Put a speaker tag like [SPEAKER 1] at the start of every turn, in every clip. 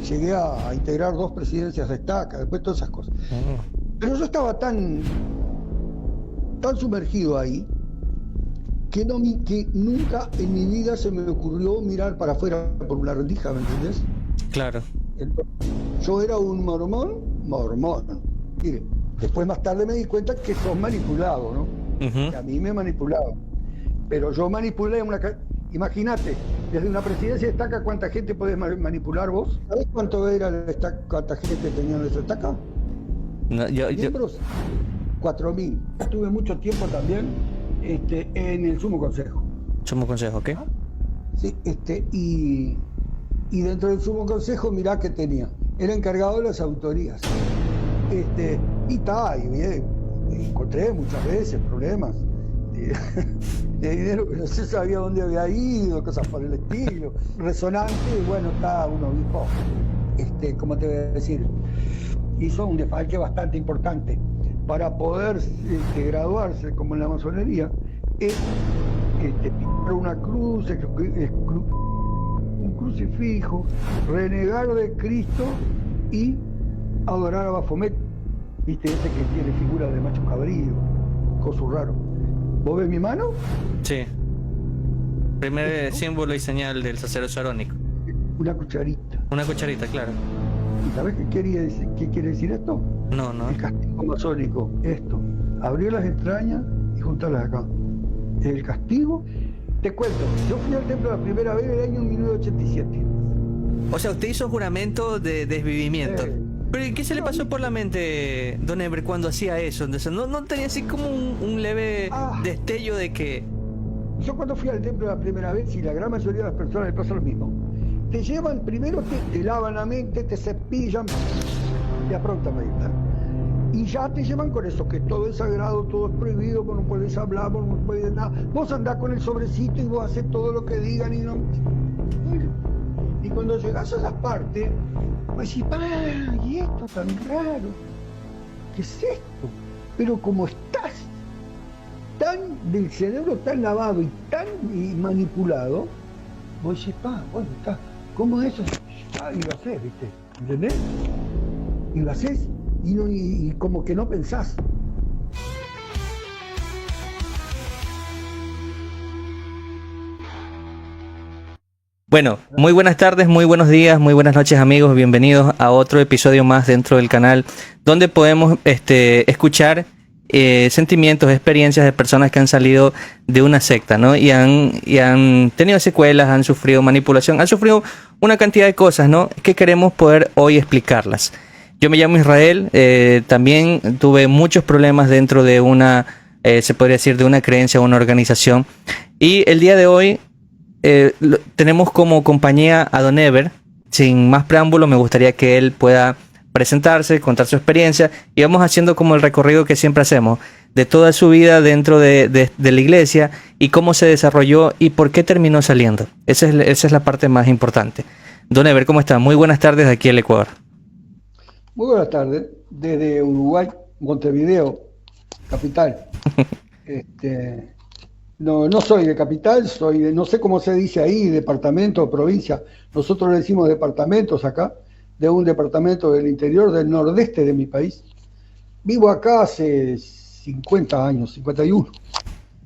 [SPEAKER 1] llegué a integrar 2 presidencias de estaca, después todas esas cosas. Pero yo estaba tan sumergido ahí que nunca en mi vida se me ocurrió mirar para afuera por una rendija, ¿me entendés?
[SPEAKER 2] Claro.
[SPEAKER 1] Yo era un mormón. Mire, después más tarde me di cuenta que sos manipulado, ¿no? Que a mí me manipulaban. Pero yo manipulé imagínate, desde una presidencia de estaca, ¿cuánta gente podés manipular vos? ¿Sabés cuánta gente tenía en esa estaca?
[SPEAKER 2] No,
[SPEAKER 1] ¿Miembros? 4.000. Estuve mucho tiempo también en el Sumo Consejo.
[SPEAKER 2] Sumo Consejo, ¿ok?
[SPEAKER 1] Sí, y dentro del Sumo Consejo, mirá que tenía. Era encargado de las autorías. Encontré muchas veces problemas de dinero que no se sabía dónde había ido, cosas por el estilo. Resonante, y bueno, está un obispo, ¿cómo te voy a decir? Hizo un desfalque bastante importante para poder graduarse como en la masonería. Pintar una cruz, un crucifijo, renegar de Cristo y adorar a Baphomet, viste, ese que tiene figura de macho cabrío, coso raro. ¿Vos ves mi mano?
[SPEAKER 2] Sí. Primer símbolo y señal del sacerdocio arónico.
[SPEAKER 1] Una cucharita.
[SPEAKER 2] Una cucharita, claro.
[SPEAKER 1] ¿Y sabés qué quiere decir esto?
[SPEAKER 2] No.
[SPEAKER 1] El castigo masónico, esto. Abrir las entrañas y juntarlas acá. El castigo, te cuento, yo fui al templo la primera vez en el año 1987.
[SPEAKER 2] O sea, usted hizo juramento de desvivimiento. Pero ¿y qué se le pasó por la mente, don Eber, cuando hacía eso? Entonces, ¿no tenía así como un leve destello de que...?
[SPEAKER 1] Yo cuando fui al templo la primera vez, y la gran mayoría de las personas les pasa lo mismo, te llevan, primero te lavan la mente, te cepillan, te aprontan a irte. Y ya te llevan con eso, que todo es sagrado, todo es prohibido, vos no puedes hablar, vos no puedes nada. Vos andás con el sobrecito y vos haces todo lo que digan y no... Y cuando llegás a esa parte, vos decís, ¿y esto tan raro? ¿Qué es esto? Pero como estás del cerebro tan lavado y tan manipulado, vos decís, bueno, ¿cómo es eso? Y lo haces, ¿viste? ¿Entendés? Y lo haces y como que no pensás.
[SPEAKER 2] Bueno, muy buenas tardes, muy buenos días, muy buenas noches, amigos. Bienvenidos a otro episodio más dentro del canal donde podemos escuchar sentimientos, experiencias de personas que han salido de una secta, ¿no? Y han tenido secuelas, han sufrido manipulación, han sufrido una cantidad de cosas, ¿no? Que queremos poder hoy explicarlas. Yo me llamo Israel, también tuve muchos problemas dentro de se podría decir, de una creencia o una organización. Y el día de hoy tenemos como compañía a don Eber. Sin más preámbulo, me gustaría que él pueda presentarse, contar su experiencia, y vamos haciendo como el recorrido que siempre hacemos de toda su vida dentro de la iglesia y cómo se desarrolló y por qué terminó saliendo. Esa es la parte más importante. Don Eber, ¿cómo está? Muy buenas tardes de aquí al Ecuador.
[SPEAKER 1] Muy buenas tardes, desde Uruguay, Montevideo, capital. No soy de capital, soy de, no sé cómo se dice ahí, departamento o provincia. Nosotros le decimos departamentos acá, de un departamento del interior, del nordeste de mi país. Vivo acá hace 50 años, 51,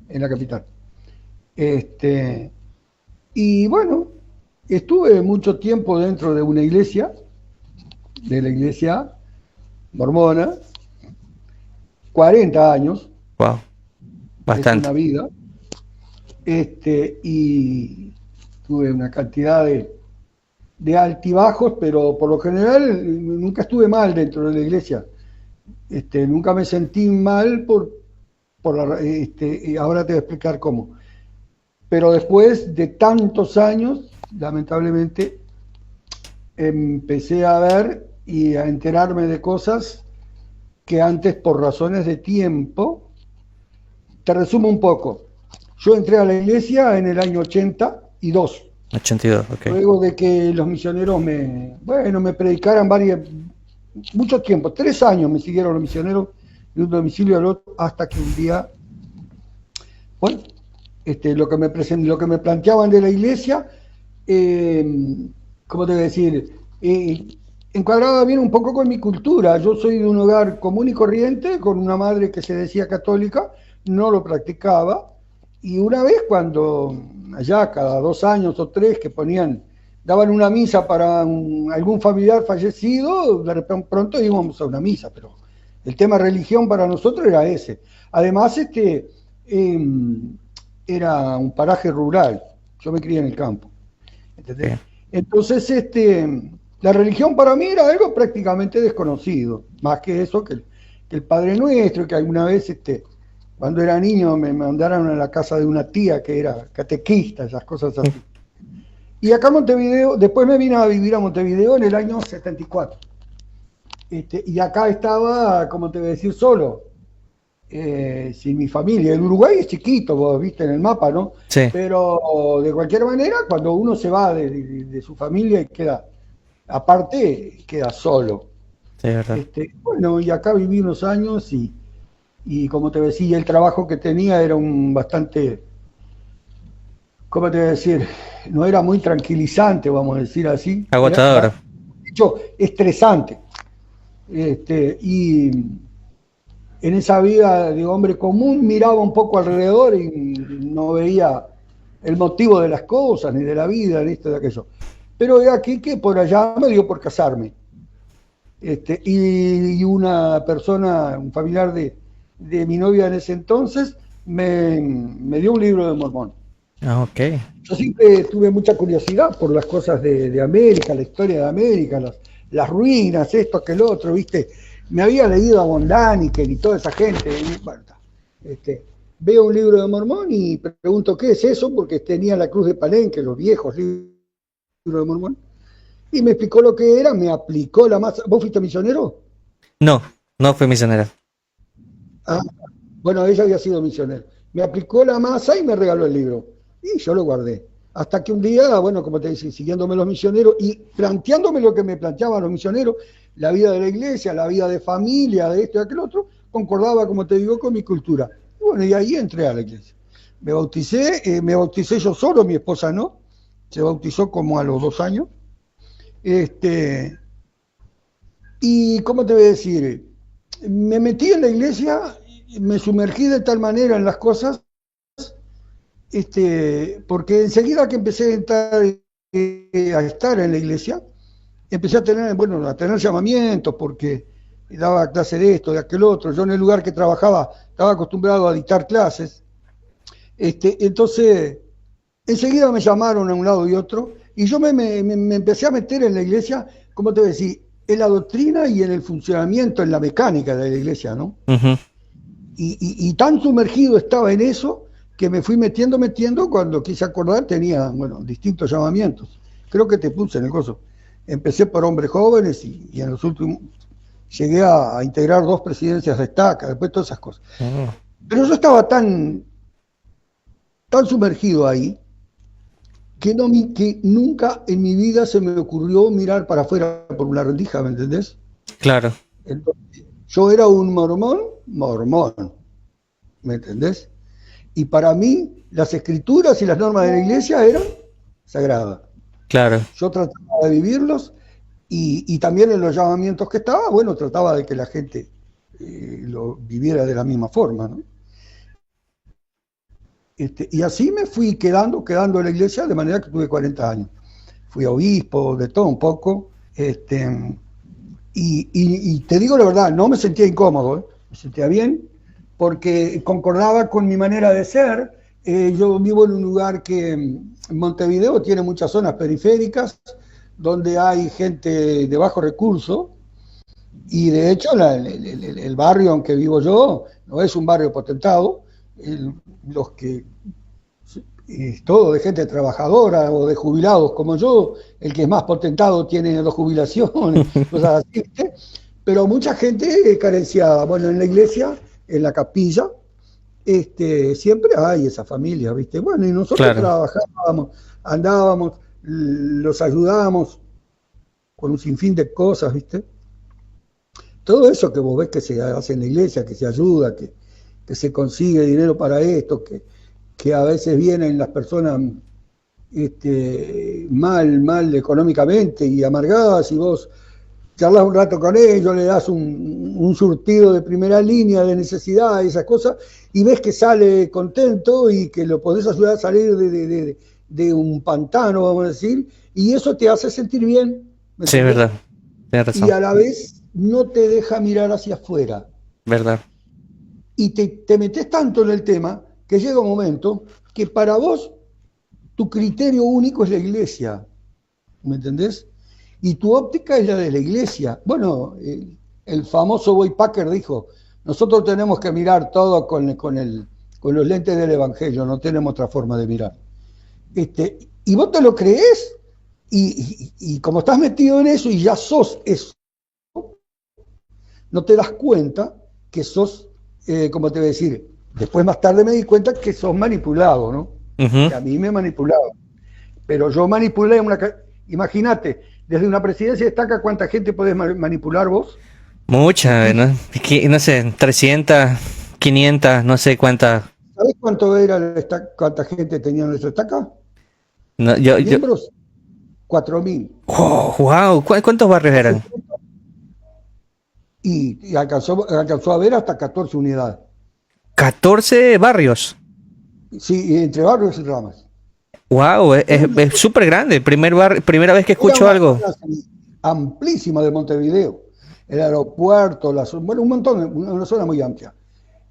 [SPEAKER 1] en la capital. Y bueno, estuve mucho tiempo dentro de una iglesia, de la iglesia mormona, 40 años.
[SPEAKER 2] Wow, bastante.
[SPEAKER 1] Es una vida. Y tuve una cantidad de altibajos, pero por lo general nunca estuve mal dentro de la iglesia. Nunca me sentí mal ahora te voy a explicar cómo. Pero después de tantos años, lamentablemente, empecé a ver y a enterarme de cosas que antes, por razones de tiempo, te resumo un poco. Yo entré a la iglesia en el año 82.
[SPEAKER 2] 82, ok.
[SPEAKER 1] Luego de que los misioneros me predicaran mucho tiempo, 3 años me siguieron los misioneros de un domicilio al otro, hasta que un día, bueno, lo que me planteaban de la iglesia, ¿cómo te voy a decir? encuadraba bien un poco con mi cultura. Yo soy de un hogar común y corriente, con una madre que se decía católica, no lo practicaba, y una vez cuando, allá cada 2 años o 3, que daban una misa para algún familiar fallecido, de repente pronto íbamos a una misa, pero el tema religión para nosotros era ese. Además, era un paraje rural, yo me crié en el campo, ¿entendés?
[SPEAKER 2] Sí.
[SPEAKER 1] Entonces, la religión para mí era algo prácticamente desconocido, más que eso, que el Padre Nuestro, que alguna vez, cuando era niño, me mandaron a la casa de una tía que era catequista, esas cosas así. Y acá en Montevideo, después me vine a vivir a Montevideo en el año 74. Y acá estaba, como te voy a decir, solo, sin mi familia. El Uruguay es chiquito, vos viste en el mapa, ¿no?
[SPEAKER 2] Sí,
[SPEAKER 1] Pero de cualquier manera, cuando uno se va de su familia y queda, aparte, queda solo.
[SPEAKER 2] sí, es verdad.
[SPEAKER 1] Bueno, y acá viví unos años y como te decía, el trabajo que tenía era bastante, ¿cómo te voy a decir? No era muy tranquilizante, vamos a decir así. Era,
[SPEAKER 2] Agotador.
[SPEAKER 1] de hecho, estresante. Y en esa vida de hombre común miraba un poco alrededor y no veía el motivo de las cosas, ni de la vida, ni esto, de aquello. Pero de aquí que por allá me dio por casarme. Y una persona, un familiar de mi novia en ese entonces, me dio un libro de Mormón.
[SPEAKER 2] Ah, ok.
[SPEAKER 1] Yo siempre tuve mucha curiosidad por las cosas de América, la historia de América, las ruinas, esto que el otro, ¿viste? Me había leído a Von Däniken y toda esa gente. Y, bueno, veo un libro de Mormón y pregunto qué es eso, porque tenía la cruz de Palenque, los viejos libros de Mormón, y me explicó lo que era, me aplicó la masa. ¿Vos fuiste misionero?
[SPEAKER 2] No, no fui misionero.
[SPEAKER 1] Ah, bueno, ella había sido misionero. Me aplicó la masa y me regaló el libro. Y yo lo guardé. Hasta que un día, bueno, como te dice, siguiéndome los misioneros y planteándome lo que me planteaban los misioneros, la vida de la iglesia, la vida de familia, de esto y aquel otro, concordaba, como te digo, con mi cultura. Y bueno, y ahí entré a la iglesia. Me bauticé yo solo, mi esposa no, se bautizó como a los 2 años. Y, ¿cómo te voy a decir? Me metí en la iglesia, me sumergí de tal manera en las cosas, porque enseguida que empecé a estar en la iglesia, empecé a tener llamamientos, porque daba clase de esto, de aquel otro. Yo en el lugar que trabajaba estaba acostumbrado a dictar clases. Entonces, enseguida me llamaron a un lado y otro, y yo me empecé a meter en la iglesia, ¿cómo te voy a decir? En la doctrina y en el funcionamiento, en la mecánica de la iglesia, ¿no?
[SPEAKER 2] Ujú.
[SPEAKER 1] Y tan sumergido estaba en eso que me fui metiendo, cuando quise acordar tenía, bueno, distintos llamamientos. Creo que te puse en el coso. Empecé por hombres jóvenes y en los últimos llegué a integrar 2 presidencias de estaca, después todas esas cosas.
[SPEAKER 2] Oh,
[SPEAKER 1] Pero yo estaba tan sumergido ahí que nunca en mi vida se me ocurrió mirar para afuera por una rendija, ¿me entendés?
[SPEAKER 2] claro,
[SPEAKER 1] Entonces, yo era un mormón, ¿me entendés? Y para mí las escrituras y las normas de la iglesia eran sagradas.
[SPEAKER 2] claro,
[SPEAKER 1] Yo trataba de vivirlos y también en los llamamientos que estaba, bueno, trataba de que la gente lo viviera de la misma forma, ¿no? Y así me fui quedando en la iglesia, de manera que tuve 40 años. Fui obispo, de todo un poco. Y te digo la verdad, no me sentía incómodo, ¿eh? Me sentía bien, porque concordaba con mi manera de ser. Yo vivo en un lugar que en Montevideo tiene muchas zonas periféricas, donde hay gente de bajo recurso, y de hecho el barrio en que vivo yo no es un barrio potentado. Los que todo de gente trabajadora o de jubilados como yo, el que es más potentado tiene 2 jubilaciones, cosas así, ¿viste? Pero mucha gente carenciada. Bueno, en la iglesia, en la capilla, siempre hay esa familia, ¿viste? Bueno, y nosotros
[SPEAKER 2] claro,
[SPEAKER 1] trabajábamos, andábamos, los ayudábamos con un sinfín de cosas, ¿viste? Todo eso que vos ves que se hace en la iglesia, que se ayuda, que se consigue dinero para esto, que a veces vienen las personas mal económicamente y amargadas, y vos charlas un rato con ellos, le das un surtido de primera línea de necesidad y esas cosas, y ves que sale contento y que lo podés ayudar a salir de un pantano, vamos a decir, y eso te hace sentir bien.
[SPEAKER 2] Sí, es verdad. Tienes razón.
[SPEAKER 1] Y a la vez no te deja mirar hacia afuera.
[SPEAKER 2] Verdad.
[SPEAKER 1] Y te metes tanto en el tema que llega un momento que para vos tu criterio único es la iglesia, ¿me entendés? Y tu óptica es la de la iglesia. Bueno, el famoso Boy Packer dijo, nosotros tenemos que mirar todo con los lentes del evangelio, no tenemos otra forma de mirar. Y vos te lo creés, y como estás metido en eso y ya sos eso, no te das cuenta que sos, como te voy a decir, después más tarde me di cuenta que sos manipulado, ¿no?
[SPEAKER 2] Ujú.
[SPEAKER 1] Que a mí me manipulaba. Pero yo manipulé imagínate, desde una presidencia destaca cuánta gente podés manipular vos.
[SPEAKER 2] Mucha, ¿no? No sé, 300, 500, no sé cuántas.
[SPEAKER 1] ¿Sabés cuánta gente tenía nuestra estaca?
[SPEAKER 2] No,
[SPEAKER 1] Miembros, 4.000.
[SPEAKER 2] Oh, wow, ¿cuántos barrios eran?
[SPEAKER 1] Y alcanzó a ver hasta 14 unidades.
[SPEAKER 2] 14 barrios.
[SPEAKER 1] Sí, entre barrios y ramas.
[SPEAKER 2] Wow, es súper grande. Primera vez que escucho algo.
[SPEAKER 1] Amplísima de Montevideo. El aeropuerto, bueno, un montón, una zona muy amplia.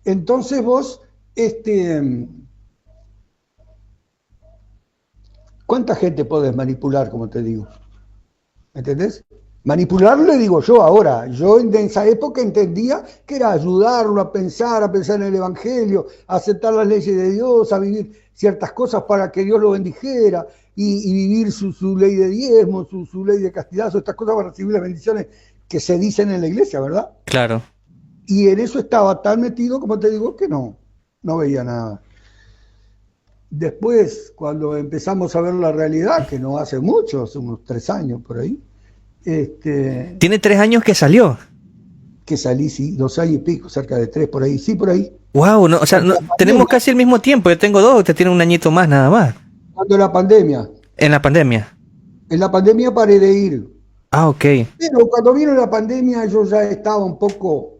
[SPEAKER 1] Entonces vos, ¿cuánta gente podés manipular, como te digo? ¿Me entendés? Manipular le digo yo ahora. Yo en esa época entendía que era ayudarlo a pensar en el Evangelio, a aceptar las leyes de Dios, a vivir ciertas cosas para que Dios lo bendijera y vivir su ley de diezmo, su ley de castigazo, estas cosas para recibir las bendiciones que se dicen en la iglesia, ¿verdad?
[SPEAKER 2] Claro.
[SPEAKER 1] Y en eso estaba tan metido, como te digo, que no veía nada. Después, cuando empezamos a ver la realidad, que no hace mucho, hace unos 3 años por ahí,
[SPEAKER 2] Tiene 3 años que salió.
[SPEAKER 1] que salí, sí, 2 años y pico, cerca de 3 por ahí, sí, por ahí.
[SPEAKER 2] Wow, no, o sea, tenemos casi el mismo tiempo. Yo tengo 2, usted tiene un añito más nada más.
[SPEAKER 1] Cuando la pandemia,
[SPEAKER 2] En la pandemia.
[SPEAKER 1] en la pandemia paré de ir.
[SPEAKER 2] Ah, ok.
[SPEAKER 1] Pero cuando vino la pandemia yo ya estaba un poco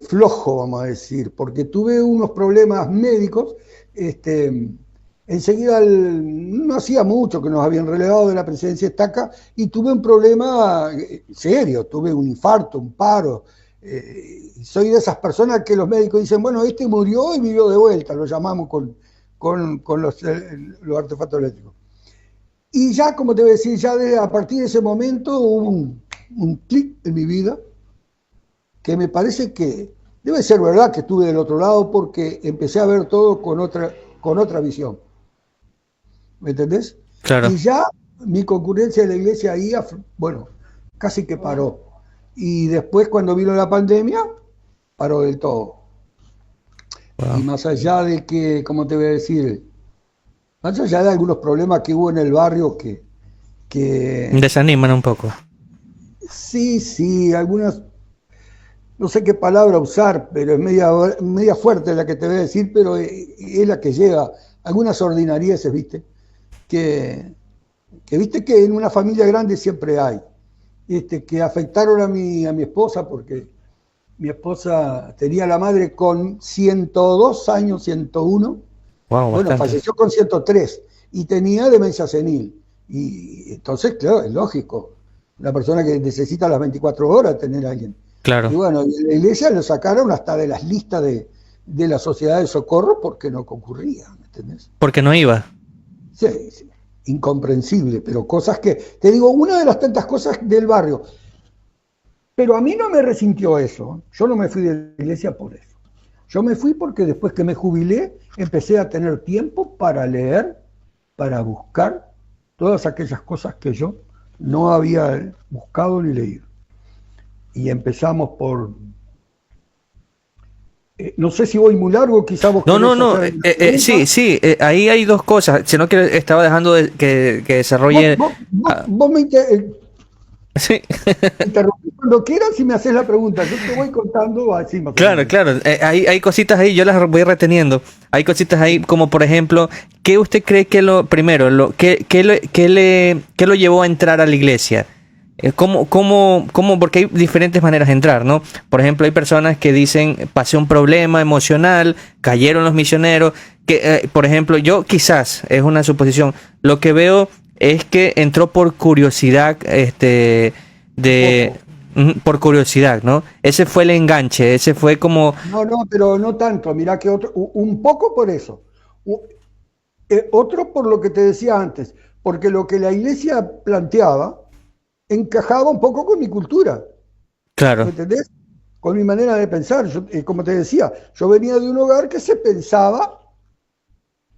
[SPEAKER 1] flojo, vamos a decir, porque tuve unos problemas médicos. Enseguida, no hacía mucho que nos habían relevado de la presidencia estaca y tuve un problema serio, tuve un infarto, un paro. Soy de esas personas que los médicos dicen, bueno, murió y vivió de vuelta, lo llamamos con los artefactos eléctricos. Y ya, como te voy a decir, a partir de ese momento hubo un clic en mi vida que me parece que debe ser verdad que estuve del otro lado, porque empecé a ver todo con otra visión. ¿Me entendés?
[SPEAKER 2] Claro.
[SPEAKER 1] Y ya mi concurrencia en la iglesia ahí, bueno, casi que paró. Y después, cuando vino la pandemia, paró del todo.
[SPEAKER 2] Wow.
[SPEAKER 1] Y más allá de que, ¿cómo te voy a decir? Más allá de algunos problemas que hubo en el barrio que
[SPEAKER 2] Desaniman un poco.
[SPEAKER 1] sí, algunas, no sé qué palabra usar, pero es media fuerte la que te voy a decir, pero es la que llega. Algunas ordinarieces, ¿viste? Que viste que en una familia grande siempre hay. Que afectaron a mi esposa, porque mi esposa tenía la madre con 102 años, 101.
[SPEAKER 2] Wow,
[SPEAKER 1] Bueno,
[SPEAKER 2] bastante.
[SPEAKER 1] falleció con 103 y tenía demencia senil. Y entonces, claro, es lógico. Una persona que necesita las 24 horas tener a alguien.
[SPEAKER 2] Claro.
[SPEAKER 1] Y bueno, en la iglesia lo sacaron hasta de las listas de la sociedad de socorro porque no concurría, ¿me entendés?
[SPEAKER 2] Porque no iba.
[SPEAKER 1] Sí, incomprensible, pero cosas que, te digo, una de las tantas cosas del barrio. Pero a mí no me resintió eso. Yo no me fui de la iglesia por eso. Yo me fui porque después que me jubilé, empecé a tener tiempo para leer, para buscar todas aquellas cosas que yo no había buscado ni leído. Y empezamos por... no sé si voy muy largo, quizá vos...
[SPEAKER 2] No. Sí, ahí hay dos cosas. Si no, que estaba dejando que desarrolle... Sí.
[SPEAKER 1] Interrumpí cuando quieras y me haces la pregunta. Yo te voy contando así más o
[SPEAKER 2] Claro,
[SPEAKER 1] menos.
[SPEAKER 2] claro. Hay cositas ahí, yo las voy reteniendo. Hay cositas ahí, como por ejemplo, ¿qué usted cree que lo, primero, qué lo llevó a entrar a la iglesia? Porque hay diferentes maneras de entrar, ¿no? Por ejemplo, hay personas que dicen, pasé un problema emocional, cayeron los misioneros, por ejemplo, yo quizás, es una suposición, lo que veo es que entró por curiosidad,
[SPEAKER 1] Un
[SPEAKER 2] de,
[SPEAKER 1] poco.
[SPEAKER 2] por curiosidad, ¿no? Ese fue el enganche, ese fue como,
[SPEAKER 1] No, no, pero no tanto. Mirá que otro, un poco por eso. U- Otro por lo que te decía antes, porque lo que la iglesia planteaba encajaba un poco con mi cultura. ¿Me
[SPEAKER 2] claro,
[SPEAKER 1] entendés? Con mi manera de pensar. Como te decía, yo venía de un hogar que se pensaba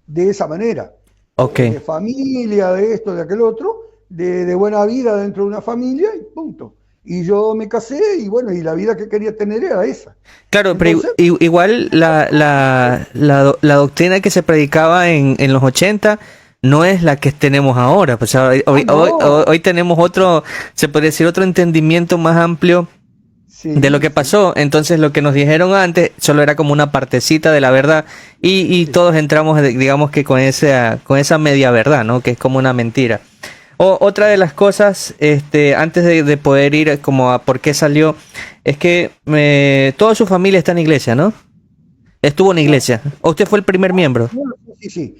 [SPEAKER 1] de esa manera,
[SPEAKER 2] ok.
[SPEAKER 1] de familia, de esto, de aquel otro, de buena vida dentro de una familia y punto. Y yo me casé y bueno, y la vida que quería tener era esa.
[SPEAKER 2] Claro, pero
[SPEAKER 1] Entonces,
[SPEAKER 2] igual la doctrina que se predicaba en los 80 no es la que tenemos ahora. Pues
[SPEAKER 1] no,
[SPEAKER 2] hoy tenemos otro, se podría decir, otro entendimiento más amplio de lo
[SPEAKER 1] sí,
[SPEAKER 2] que
[SPEAKER 1] sí,
[SPEAKER 2] pasó. Entonces lo que nos dijeron antes solo era como una partecita de la verdad y
[SPEAKER 1] sí.
[SPEAKER 2] todos entramos, digamos que con esa media verdad, ¿no? Que es como una mentira. Otra de las cosas, antes de poder ir como a por qué salió, es que toda su familia está en iglesia, ¿no? Estuvo en
[SPEAKER 1] No,
[SPEAKER 2] iglesia. ¿O usted fue el primer miembro?
[SPEAKER 1] no, sí, sí.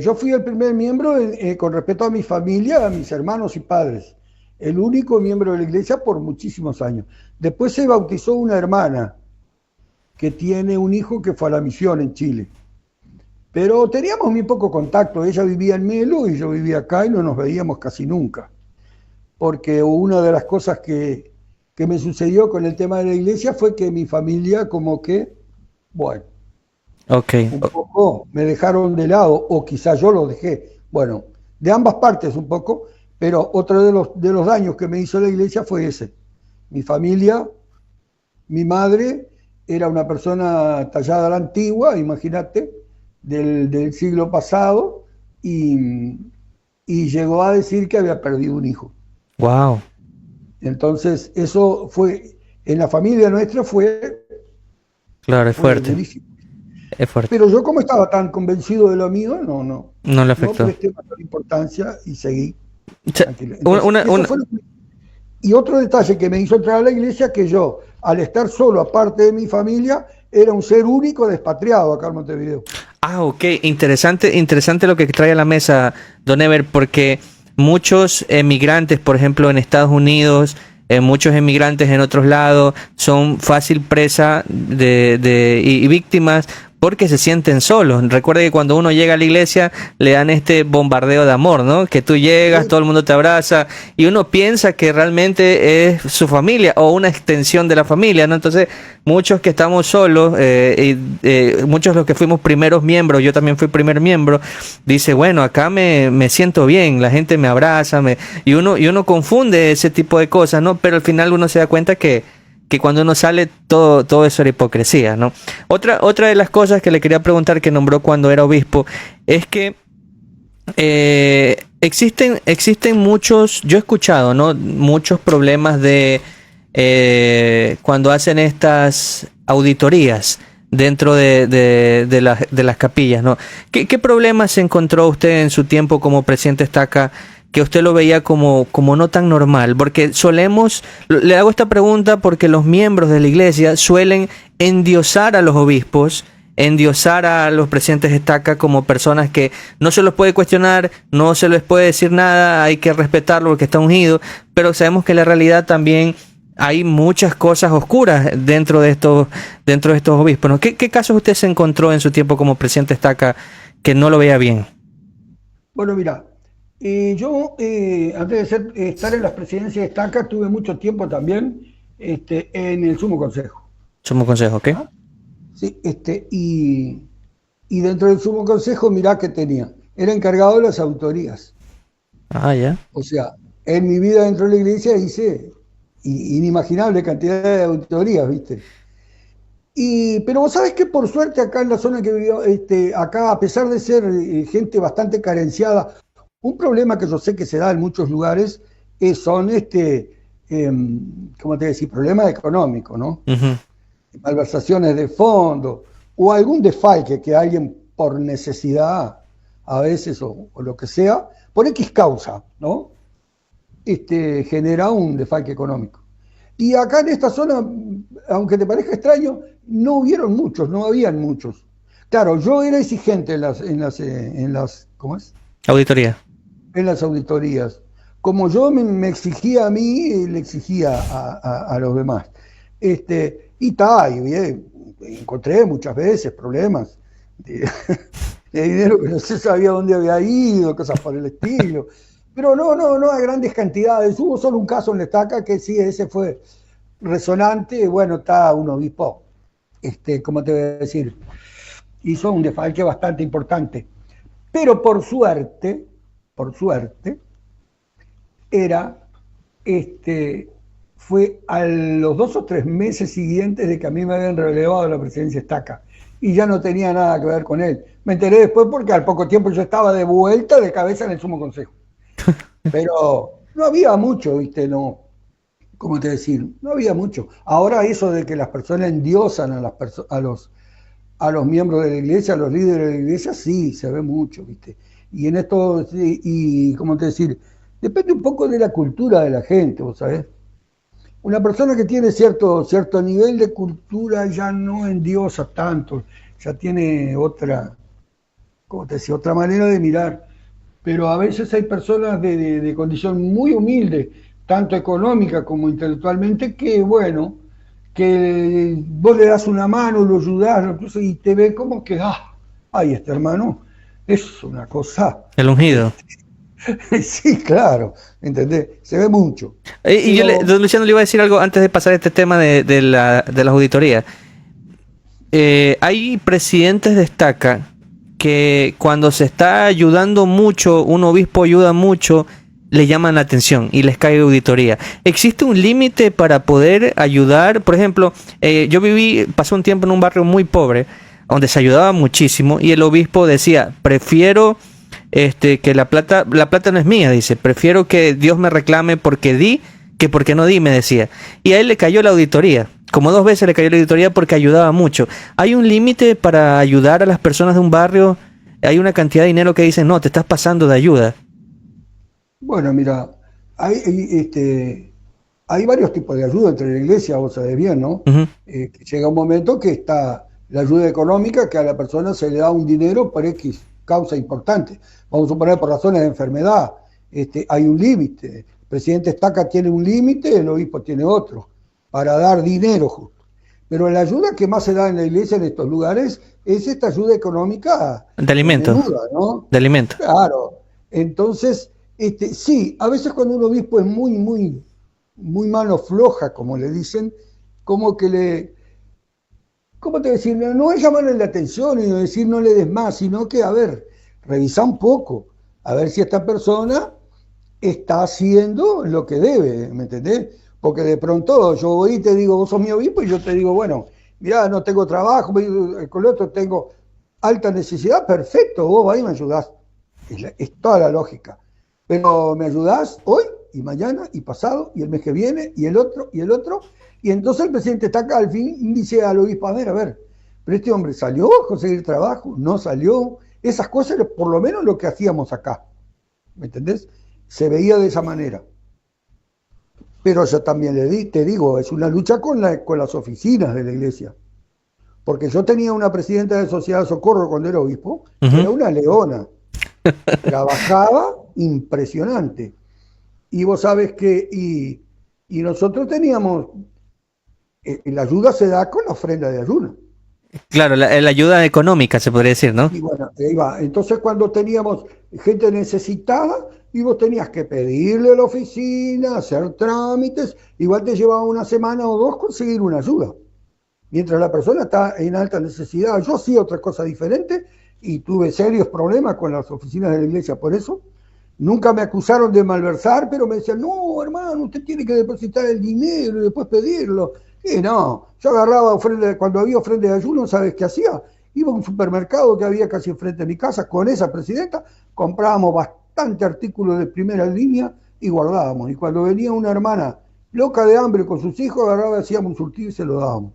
[SPEAKER 1] Yo fui el primer miembro con respecto a mi familia, a mis hermanos y padres. El único miembro de la iglesia por muchísimos años. Después se bautizó una hermana que tiene un hijo que fue a la misión en Chile. Pero teníamos muy poco contacto. Ella vivía en Melo y yo vivía acá y no nos veíamos casi nunca. Porque una de las cosas que me sucedió con el tema de la iglesia fue que mi familia como que, bueno,
[SPEAKER 2] Ok.
[SPEAKER 1] un poco me dejaron de lado, o quizás yo lo dejé. Bueno, de ambas partes un poco, pero otro de los daños que me hizo la iglesia fue ese. Mi familia, mi madre era una persona tallada a la antigua, imagínate, del siglo pasado, y, y llegó a decir que había perdido un hijo.
[SPEAKER 2] Wow.
[SPEAKER 1] Entonces, eso fue, en la familia nuestra
[SPEAKER 2] Claro, es
[SPEAKER 1] fue
[SPEAKER 2] fuerte.
[SPEAKER 1] durísimo.
[SPEAKER 2] Es fuerte.
[SPEAKER 1] Pero yo como estaba tan convencido de lo mío,
[SPEAKER 2] No le
[SPEAKER 1] no
[SPEAKER 2] afectó.
[SPEAKER 1] presté mayor importancia y seguí
[SPEAKER 2] Cha-
[SPEAKER 1] tranquilo.
[SPEAKER 2] Una,
[SPEAKER 1] Entonces,
[SPEAKER 2] una,
[SPEAKER 1] eso
[SPEAKER 2] una-
[SPEAKER 1] fue y otro detalle que me hizo entrar a la iglesia, que yo, al estar solo, aparte de mi familia, era un ser único despatriado acá en Montevideo.
[SPEAKER 2] Ok, interesante, interesante lo que trae a la mesa, Don Ever, porque muchos emigrantes, por ejemplo, en Estados Unidos, muchos emigrantes en otros lados, son fácil presa y víctimas porque se sienten solos. Recuerda que cuando uno llega a la iglesia le dan este bombardeo de amor, ¿no? Que tú llegas,
[SPEAKER 1] Sí,
[SPEAKER 2] todo el mundo te abraza y uno piensa que realmente es su familia o una extensión de la familia, ¿no? Entonces, muchos que estamos solos, muchos los que fuimos primeros miembros, yo también fui primer miembro, dice, bueno, acá me siento bien, la gente me abraza, y uno confunde ese tipo de cosas, ¿no? Pero al final uno se da cuenta que cuando uno sale todo eso era hipocresía, ¿no? Otra de las cosas que le quería preguntar que nombró cuando era obispo es que existen muchos, yo he escuchado, ¿no? Muchos problemas de cuando hacen estas auditorías dentro de las capillas, ¿no? ¿Qué problemas se encontró usted en su tiempo como presidente Estaca que usted lo veía como no tan normal? Porque le hago esta pregunta porque los miembros de la iglesia suelen endiosar a los obispos, endiosar a los presidentes Estaca como personas que no se los puede cuestionar, no se les puede decir nada, hay que respetarlo porque está ungido, pero sabemos que en la realidad también hay muchas cosas oscuras dentro de estos obispos, ¿no? ¿Qué casos usted se encontró en su tiempo como presidente Estaca que no lo veía bien?
[SPEAKER 1] bueno, mira, yo antes de estar en las presidencias de Estaca, tuve mucho tiempo también en el Sumo Consejo.
[SPEAKER 2] Somos consejos, ¿ok?
[SPEAKER 1] ¿Ah? Sí, y dentro del Sumo Consejo, mirá que tenía. Era encargado de las autorías.
[SPEAKER 2] Ah, ya.
[SPEAKER 1] O sea, en mi vida dentro de la iglesia hice inimaginable cantidad de auditorías, ¿viste? Pero vos sabés que por suerte acá en la zona que vivió, acá a pesar de ser gente bastante carenciada, un problema que yo sé que se da en muchos lugares son ¿cómo te decir? Problemas económicos, ¿no?
[SPEAKER 2] Ujú.
[SPEAKER 1] Malversaciones de fondos o algún desfalque que alguien por necesidad a veces o lo que sea, por X causa, ¿no? Genera un desfalque económico. Y acá en esta zona, aunque te parezca extraño, no hubieron muchos, no habían muchos. Claro, yo era exigente ¿cómo es?
[SPEAKER 2] Auditoría.
[SPEAKER 1] En las auditorías. Como yo me exigía a mí, le exigía a los demás. Y tal, encontré muchas veces problemas de dinero que no se sabía dónde había ido, cosas por el estilo. Pero no a grandes cantidades. Hubo solo un caso en la estaca que sí, ese fue resonante. Bueno, está un obispo, ¿cómo te voy a decir? Hizo un desfalque bastante importante. Pero por suerte, era, fue a los 2 o 3 meses siguientes de que a mí me habían relevado a la presidencia estaca. Y ya no tenía nada que ver con él. Me enteré después porque al poco tiempo yo estaba de vuelta de cabeza en el Sumo Consejo. Pero no había mucho, ¿viste? No, ¿cómo te decir? No había mucho. Ahora eso de que las personas endiosan a los miembros de la iglesia, a los líderes de la iglesia, sí, se ve mucho, ¿viste? Y en esto, ¿cómo te decir? Depende un poco de la cultura de la gente, ¿vos sabés? Una persona que tiene cierto nivel de cultura ya no endiosa tanto, ya tiene otra, ¿cómo te decía? Otra manera de mirar. Pero a veces hay personas de condición muy humilde, tanto económica como intelectualmente, que bueno, que vos le das una mano, lo ayudás, y te ve como que, ay, este hermano es una cosa.
[SPEAKER 2] El ungido.
[SPEAKER 1] Sí, claro, ¿entendés? Se ve mucho.
[SPEAKER 2] Y yo, don Luciano, le iba a decir algo antes de pasar este tema de las auditorías. Hay presidentes de estaca que cuando se está ayudando mucho, un obispo ayuda mucho, le llaman la atención y les cae auditoría. ¿Existe un límite para poder ayudar? Por ejemplo, yo pasé un tiempo en un barrio muy pobre, donde se ayudaba muchísimo, y el obispo decía, prefiero que la plata no es mía, dice, prefiero que Dios me reclame porque di que porque no di, me decía. Y a él le cayó la auditoría. Como 2 veces le cayó la auditoría porque ayudaba mucho. ¿Hay un límite para ayudar a las personas de un barrio? ¿Hay una cantidad de dinero que dicen, no, te estás pasando de ayuda?
[SPEAKER 1] Bueno, mira, hay varios tipos de ayuda entre la iglesia, vos sabés bien, ¿no?
[SPEAKER 2] Uh-huh.
[SPEAKER 1] Que llega un momento que está la ayuda económica, que a la persona se le da un dinero por X causa importante. Vamos a suponer por razones de enfermedad. Hay un límite. El presidente Estaca tiene un límite, el obispo tiene otro, para dar dinero justo. Pero la ayuda que más se da en la iglesia en estos lugares es esta ayuda económica
[SPEAKER 2] de alimento,
[SPEAKER 1] menuda, ¿no?
[SPEAKER 2] De alimento.
[SPEAKER 1] Claro. Entonces, sí, a veces cuando un obispo es muy mano floja, como le dicen, como que ¿cómo te decir? No es llamarle la atención y no decir no le des más, sino que, a ver, revisa un poco, a ver si esta persona está haciendo lo que debe, ¿me entendés? Porque de pronto yo voy y te digo, vos sos mi obispo, y yo te digo, bueno, mirá, no tengo trabajo, con lo otro tengo alta necesidad, perfecto, vos vas y me ayudás. Es toda la lógica. Pero me ayudás hoy y mañana y pasado y el mes que viene y el otro y el otro. Y entonces el presidente está acá al fin y dice al obispo, a ver, pero este hombre salió a conseguir trabajo, no salió. Esas cosas era por lo menos lo que hacíamos acá. ¿Me entendés? Se veía de esa manera. Pero yo también te digo, es una lucha con las oficinas de la iglesia. Porque yo tenía una presidenta de Sociedad de Socorro cuando era obispo, que era una leona. Trabajaba impresionante. Y vos sabés que, y nosotros teníamos, la ayuda se da con la ofrenda de ayuno.
[SPEAKER 2] Claro, la ayuda económica se podría decir, ¿no?
[SPEAKER 1] Y bueno, ahí va. Entonces cuando teníamos gente necesitada, y vos tenías que pedirle a la oficina, hacer trámites, igual te llevaba una semana o 2 conseguir una ayuda. Mientras la persona está en alta necesidad. Yo hacía otra cosa diferente y tuve serios problemas con las oficinas de la iglesia por eso. Nunca me acusaron de malversar, pero me decían, no, hermano, usted tiene que depositar el dinero y después pedirlo. Y no, yo agarraba cuando había ofrenda de ayuno, ¿sabes qué hacía? Iba a un supermercado que había casi enfrente de mi casa con esa presidenta, comprábamos bastante artículos de primera línea y guardábamos. Y cuando venía una hermana loca de hambre con sus hijos, agarraba, hacíamos un surtido y se lo dábamos.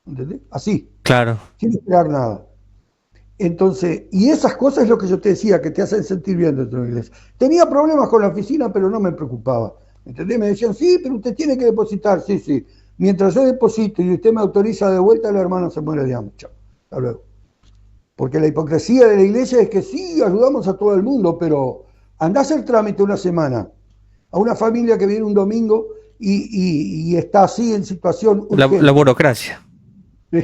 [SPEAKER 1] ¿Entendés? Así,
[SPEAKER 2] Claro.
[SPEAKER 1] sin esperar nada. Entonces, y esas cosas es lo que yo te decía, que te hacen sentir bien dentro de la iglesia. Tenía problemas con la oficina, pero no me preocupaba. ¿Entendés? Me decían, sí, pero usted tiene que depositar, sí, sí. Mientras yo deposito y usted me autoriza de vuelta, el hermano se muere de hambre. Chao. Hasta luego. Porque la hipocresía de la iglesia es que sí, ayudamos a todo el mundo, pero andá a hacer trámite una semana a una familia que viene un domingo y está así en situación
[SPEAKER 2] La
[SPEAKER 1] urgente.
[SPEAKER 2] burocracia.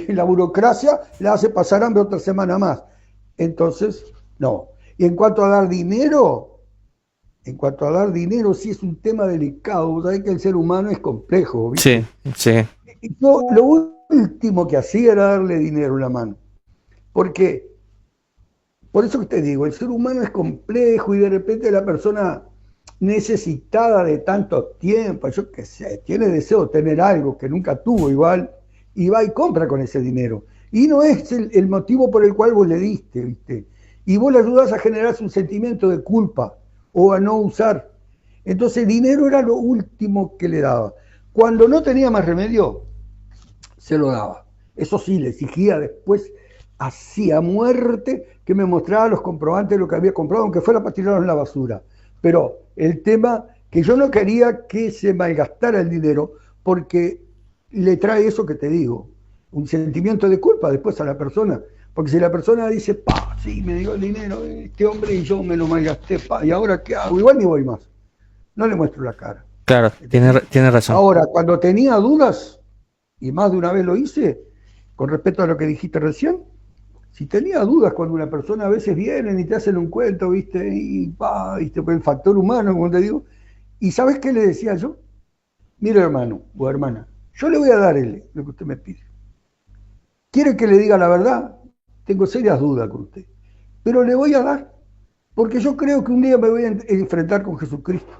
[SPEAKER 1] La burocracia la hace pasar hambre otra semana más. Entonces, no. Y en cuanto a dar dinero, sí es un tema delicado. Vos sabés que el ser humano es complejo, ¿viste?
[SPEAKER 2] Sí, sí.
[SPEAKER 1] Y yo lo último que hacía era darle dinero en la mano. Porque, por eso que te digo, el ser humano es complejo y de repente la persona necesitada de tanto tiempo, yo qué sé, tiene deseo de tener algo que nunca tuvo igual, y va y compra con ese dinero. Y no es el motivo por el cual vos le diste, ¿viste? Y vos le ayudás a generarse un sentimiento de culpa o a no usar. Entonces el dinero era lo último que le daba. Cuando no tenía más remedio, se lo daba. Eso sí, le exigía después, hacía muerte, que me mostrara los comprobantes de lo que había comprado, aunque fuera para tirarlo en la basura. Pero el tema que yo no quería que se malgastara el dinero, porque le trae eso que te digo, un sentimiento de culpa después a la persona. Porque si la persona dice, pa, sí, me dio el dinero este hombre y yo me lo malgasté, pa, ¿y ahora qué hago? Igual ni voy más. No le muestro la cara.
[SPEAKER 2] Claro, tiene razón.
[SPEAKER 1] Ahora, cuando tenía dudas, y más de una vez lo hice, con respecto a lo que dijiste recién, si tenía dudas cuando una persona a veces viene y te hacen un cuento, ¿viste? Y pa, ¿viste? Por el factor humano, como te digo. ¿Y sabes qué le decía yo? Mire, hermano o hermana, yo le voy a dar lo que usted me pide. ¿Quiere que le diga la verdad? Tengo serias dudas con usted. Pero le voy a dar, porque yo creo que un día me voy a enfrentar con Jesucristo.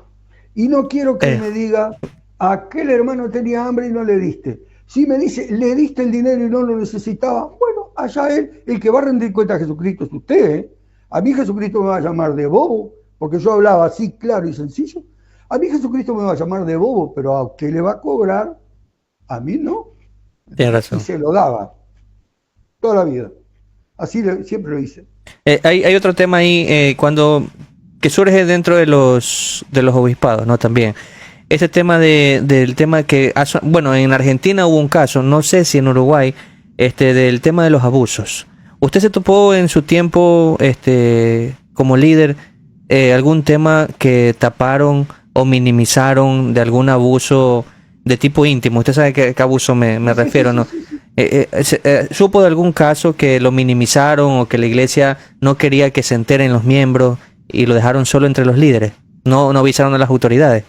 [SPEAKER 1] Y no quiero que me diga, aquel hermano tenía hambre y no le diste. Si me dice, le diste el dinero y no lo necesitaba, bueno, allá él, el que va a rendir cuenta a Jesucristo es usted, ¿eh? A mí Jesucristo me va a llamar de bobo, porque yo hablaba así claro y sencillo. A mí Jesucristo me va a llamar de bobo, pero a usted le va a cobrar, a mí no.
[SPEAKER 2] Tienes razón.
[SPEAKER 1] Y se lo daba, toda la vida. Así siempre lo hice.
[SPEAKER 2] Hay otro tema ahí que surge dentro de los obispados, ¿no? También. Ese tema del tema que, bueno, en Argentina hubo un caso, no sé si en Uruguay, del tema de los abusos. ¿Usted se topó en su tiempo, como líder, algún tema que taparon o minimizaron de algún abuso de tipo íntimo? Usted sabe qué abuso me refiero, ¿no? ¿Supo de algún caso que lo minimizaron o que la iglesia no quería que se enteren los miembros y lo dejaron solo entre los líderes? No avisaron a las autoridades.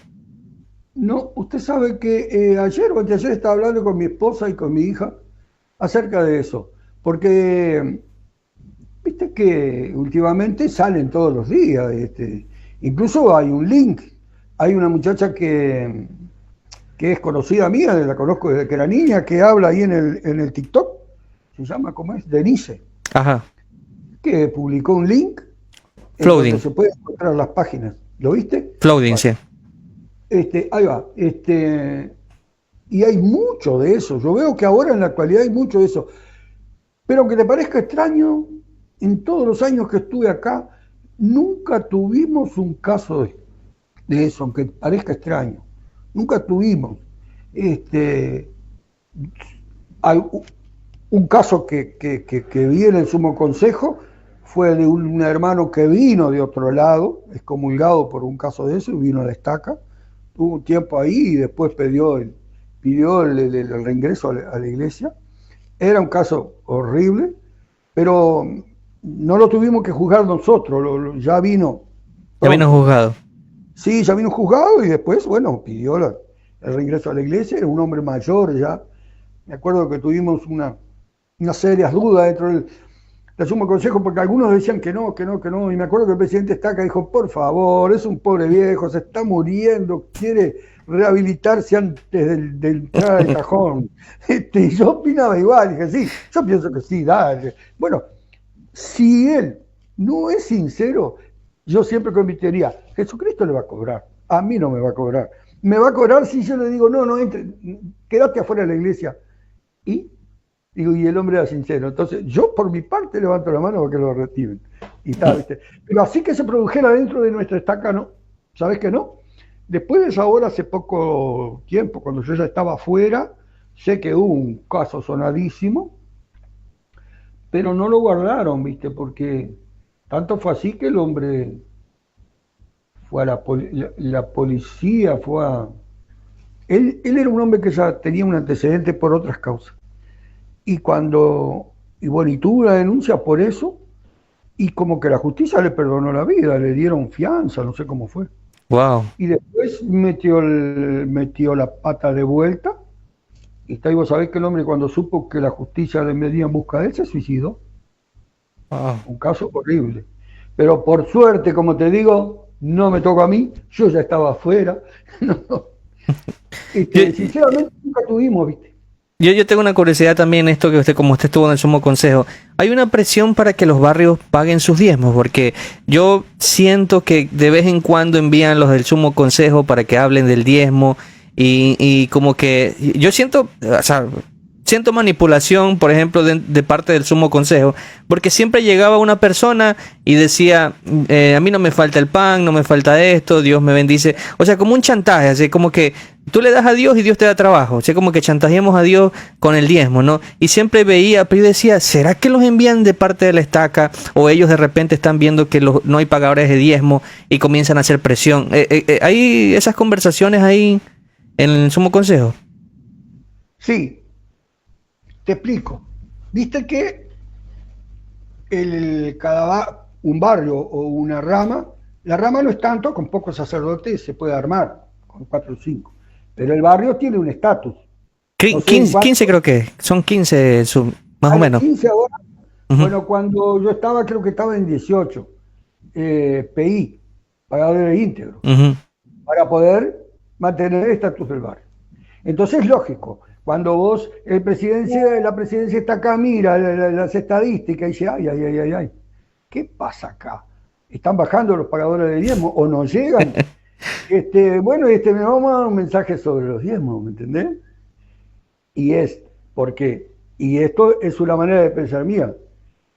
[SPEAKER 1] No, usted sabe que ayer o anteayer estaba hablando con mi esposa y con mi hija acerca de eso, porque viste que últimamente salen todos los días, incluso hay un link, hay una muchacha que es conocida mía, la conozco desde que era niña, que habla ahí en el TikTok, se llama, ¿cómo es? Denise.
[SPEAKER 2] Ajá.
[SPEAKER 1] Que publicó un link
[SPEAKER 2] Flooding.
[SPEAKER 1] donde se pueden encontrar las páginas. ¿Lo viste?
[SPEAKER 2] Flooding, sí.
[SPEAKER 1] Ahí va. Y hay mucho de eso. Yo veo que ahora en la actualidad hay mucho de eso. Pero aunque te parezca extraño, en todos los años que estuve acá, nunca tuvimos un caso de eso, aunque parezca extraño. Nunca tuvimos. Hay un caso que vi en el Sumo Consejo fue de un hermano que vino de otro lado, excomulgado por un caso de eso, y vino a la estaca, tuvo un tiempo ahí y después pidió el reingreso a la iglesia. Era un caso horrible, pero no lo tuvimos que juzgar nosotros, ya vino.
[SPEAKER 2] Ya vino juzgado.
[SPEAKER 1] Sí, ya vino juzgado y después, bueno, pidió el reingreso a la iglesia, era un hombre mayor ya. Me acuerdo que tuvimos unas serias dudas dentro del Sumo Consejo, porque algunos decían que no, y me acuerdo que el presidente Estaca dijo, por favor, es un pobre viejo, se está muriendo, quiere rehabilitarse antes de entrar al cajón. Y yo opinaba igual, dije, sí, yo pienso que sí, dale. Bueno, si él no es sincero, yo siempre con mi teoría, Jesucristo le va a cobrar. A mí no me va a cobrar. Me va a cobrar si yo le digo, no entre, quédate afuera de la iglesia. Y digo, y el hombre era sincero. Entonces, yo por mi parte levanto la mano para que lo retiren. Y tal, ¿viste? Pero así que se produjera dentro de nuestra estaca, ¿no? ¿Sabes que no? Después de esa hora, hace poco tiempo, cuando yo ya estaba afuera, sé que hubo un caso sonadísimo, pero no lo guardaron, ¿viste? Porque tanto fue así que el hombre fue a la policía, fue a... Él era un hombre que ya tenía un antecedente por otras causas. Y bueno, y tuvo una denuncia por eso, y como que la justicia le perdonó la vida, le dieron fianza, no sé cómo fue.
[SPEAKER 2] Wow.
[SPEAKER 1] Y después metió la pata de vuelta, y vos sabés que el hombre cuando supo que la justicia le medía en busca de él, se suicidó.
[SPEAKER 2] Wow.
[SPEAKER 1] Un caso horrible. Pero por suerte, como te digo, no me tocó a mí, yo ya estaba afuera. Sinceramente nunca tuvimos, ¿viste?
[SPEAKER 2] Yo tengo una curiosidad también en esto que como usted estuvo en el Sumo Consejo. ¿Hay una presión para que los barrios paguen sus diezmos? Porque yo siento que de vez en cuando envían los del Sumo Consejo para que hablen del diezmo y como que yo siento, o sea, siento manipulación, por ejemplo, de parte del Sumo Consejo, porque siempre llegaba una persona y decía, a mí no me falta el pan, no me falta esto, Dios me bendice. O sea, como un chantaje, así como que tú le das a Dios y Dios te da trabajo. O sea, como que chantajeamos a Dios con el diezmo, ¿no? Y siempre veía, pero yo decía, ¿será que los envían de parte de la estaca? O ellos de repente están viendo que no hay pagadores de diezmo y comienzan a hacer presión. ¿Hay esas conversaciones ahí en el Sumo Consejo?
[SPEAKER 1] Sí, te explico. Viste que un barrio o una rama, la rama no es tanto, con pocos sacerdotes se puede armar, con 4 o 5, pero el barrio tiene un estatus. No sé
[SPEAKER 2] 15 creo que son 15 más o menos.
[SPEAKER 1] 15 ahora. Bueno,
[SPEAKER 2] Uh-huh.
[SPEAKER 1] cuando yo estaba, creo que estaba en 18, PI, pagadores íntegros,
[SPEAKER 2] Uh-huh.
[SPEAKER 1] para poder mantener el estatus del barrio. Entonces es lógico, cuando vos, la presidencia está acá, mira las estadísticas y dice, ay, ¿qué pasa acá? ¿Están bajando los pagadores de diezmo o no llegan? Bueno, me vamos a dar un mensaje sobre los diezmos, ¿me entendés? Y esto es una manera de pensar mía.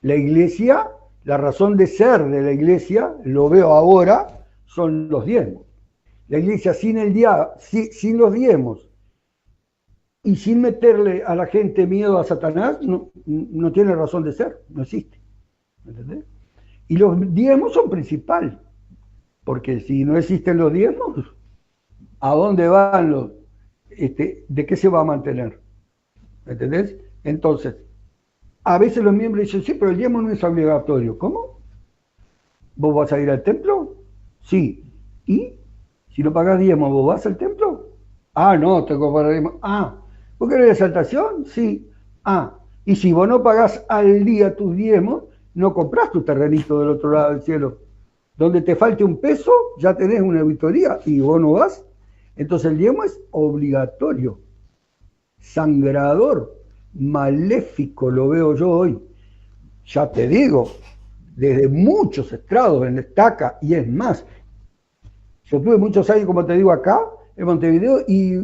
[SPEAKER 1] La iglesia, la razón de ser de la iglesia, lo veo ahora, son los diezmos. La iglesia sin los diezmos y sin meterle a la gente miedo a Satanás, no tiene razón de ser, no existe. ¿Entendés? Y los diezmos son principal, porque si no existen los diezmos, ¿a dónde van de qué se va a mantener? ¿Entendés? Entonces, a veces los miembros dicen, sí, pero el diezmo no es obligatorio. ¿Cómo? ¿Vos vas a ir al templo? Sí. ¿Y? Si no pagás diezmo, ¿vos vas al templo? Ah, no, tengo que pagar diezmo. Ah, ¿vos querés exaltación? Sí. Ah, y si vos no pagás al día tus diezmos, no comprás tu terrenito del otro lado del cielo. Donde te falte un peso, ya tenés una auditoría y vos no vas. Entonces el diezmo es obligatorio, sangrador, maléfico, lo veo yo hoy. Ya te digo, desde muchos estrados en la estaca, y es más, yo tuve muchos años, como te digo, acá, en Montevideo, y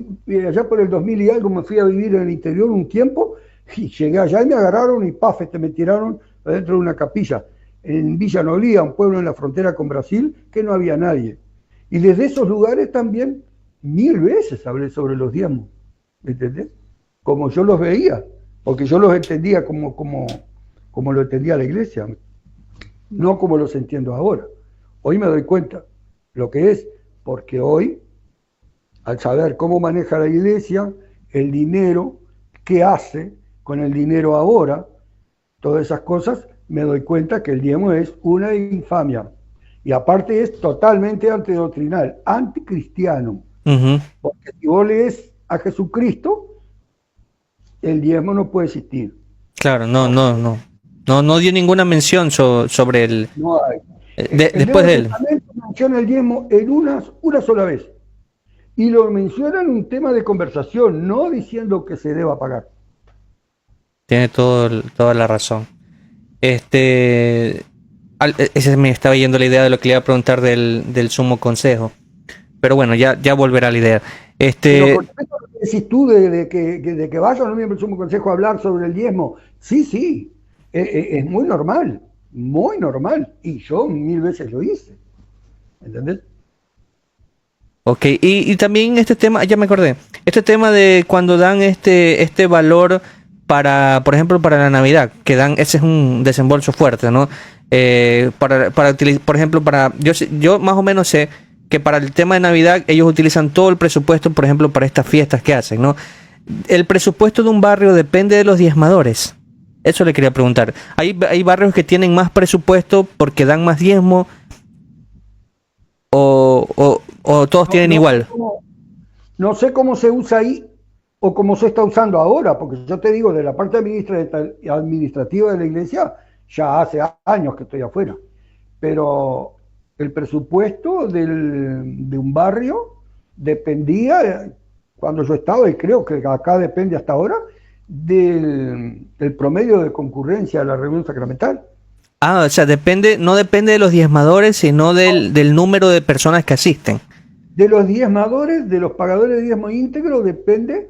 [SPEAKER 1] allá por el 2000 y algo me fui a vivir en el interior un tiempo, y llegué allá y me agarraron y paf, me tiraron adentro de una capilla, en Villa Nolía, un pueblo en la frontera con Brasil, que no había nadie. Y desde esos lugares también, 1000 veces hablé sobre los diezmos, ¿entendés? Como yo los veía, porque yo los entendía como lo entendía la iglesia, no como los entiendo ahora. Hoy me doy cuenta lo que es, porque hoy, al saber cómo maneja la iglesia, el dinero, qué hace con el dinero ahora, todas esas cosas, me doy cuenta que el diezmo es una infamia. Y aparte es totalmente antidoctrinal, anticristiano.
[SPEAKER 2] Uh-huh.
[SPEAKER 1] Porque si vos lees a Jesucristo, el diezmo no puede existir.
[SPEAKER 2] Claro, no dio ninguna mención sobre el
[SPEAKER 1] No hay.
[SPEAKER 2] después de él.
[SPEAKER 1] Testamento menciona el diezmo en una sola vez. Y lo menciona en un tema de conversación, no diciendo que se deba pagar.
[SPEAKER 2] Tiene toda la razón. Ese me estaba yendo la idea de lo que le iba a preguntar del Sumo Consejo. pero bueno, ya volverá la idea.
[SPEAKER 1] Pero con respecto a lo que decís tú de que vayan los miembros del Sumo Consejo a hablar sobre el diezmo, sí, sí, es muy normal, y yo 1000 veces lo hice, ¿entendés?
[SPEAKER 2] Ok, y también este tema, ya me acordé, este tema de cuando dan este valor para, por ejemplo, para la Navidad, que dan, ese es un desembolso fuerte, ¿no? Para utilizar, por ejemplo, yo más o menos sé que para el tema de Navidad ellos utilizan todo el presupuesto, por ejemplo, para estas fiestas que hacen, ¿no? El presupuesto de un barrio depende de los diezmadores. Eso le quería preguntar. Hay barrios que tienen más presupuesto porque dan más diezmo o todos
[SPEAKER 1] No,
[SPEAKER 2] tienen
[SPEAKER 1] no sé
[SPEAKER 2] igual.
[SPEAKER 1] no sé cómo se usa ahí o cómo se está usando ahora, porque yo te digo, de la parte administrativa de la iglesia, ya hace años que estoy afuera. Pero el presupuesto de un barrio dependía, cuando yo estaba, y creo que acá depende hasta ahora, del promedio de concurrencia a la reunión sacramental.
[SPEAKER 2] Ah, o sea, no depende de los diezmadores, sino del número de personas que asisten.
[SPEAKER 1] De los diezmadores, de los pagadores de diezmo íntegro, depende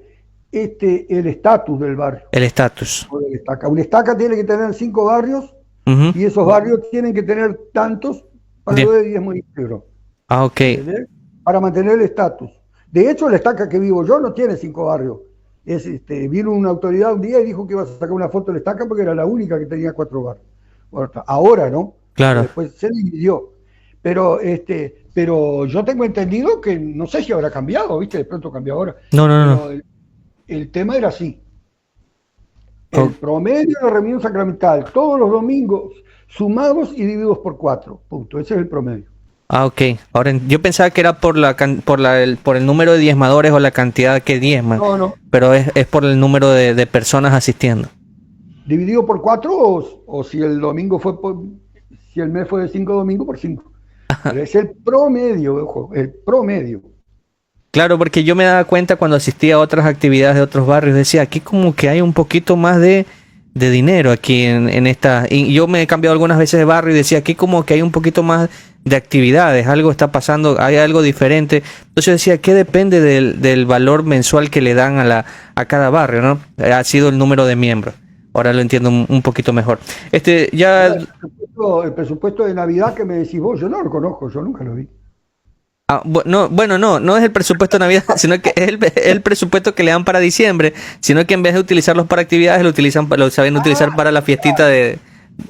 [SPEAKER 1] el estatus del barrio
[SPEAKER 2] El estatus.
[SPEAKER 1] o del estaca. Un estaca tiene que tener 5 barrios
[SPEAKER 2] Ujú.
[SPEAKER 1] y esos barrios tienen que tener tantos
[SPEAKER 2] Bien.
[SPEAKER 1] pagadores de diezmo íntegro.
[SPEAKER 2] Ah, ok.
[SPEAKER 1] ¿Entendés? Para mantener el estatus. De hecho, la estaca que vivo yo no tiene 5 barrios. Vino una autoridad un día y dijo que iba a sacar una foto de la estaca porque era la única que tenía 4 barrios. Bueno, ahora, ¿no? Porque
[SPEAKER 2] Claro.
[SPEAKER 1] después se dividió. Pero yo tengo entendido que no sé si habrá cambiado, ¿viste? De pronto cambió ahora.
[SPEAKER 2] No, no, no.
[SPEAKER 1] Pero el tema era así.
[SPEAKER 2] O-
[SPEAKER 1] El promedio de la reunión sacramental, todos los domingos, sumados y divididos por 4. Punto. Ese es el promedio.
[SPEAKER 2] ah, ok. Ahora, yo pensaba que era por el número de diezmadores o la cantidad que diezman,
[SPEAKER 1] No, no.
[SPEAKER 2] pero es por el número de personas asistiendo.
[SPEAKER 1] Dividido por 4 o si el domingo si el mes fue de 5 domingos por 5. Pero es el promedio, ojo, el promedio.
[SPEAKER 2] Claro, porque yo me daba cuenta cuando asistía a otras actividades de otros barrios, decía, aquí como que hay un poquito más de dinero aquí en esta. Y yo me he cambiado algunas veces de barrio y decía, aquí como que hay un poquito más de actividades, algo está pasando, hay algo diferente. Entonces decía, ¿qué depende del valor mensual que le dan a cada barrio, ¿no? Ha sido el número de miembros. Ahora lo entiendo un poquito mejor.
[SPEAKER 1] Ahora, el presupuesto de Navidad que me decís vos, yo no lo conozco, yo nunca lo vi.
[SPEAKER 2] No, bueno, no es el presupuesto de Navidad, sino que es el presupuesto que le dan para diciembre, sino que en vez de utilizarlos para actividades, lo saben utilizar para la fiestita de...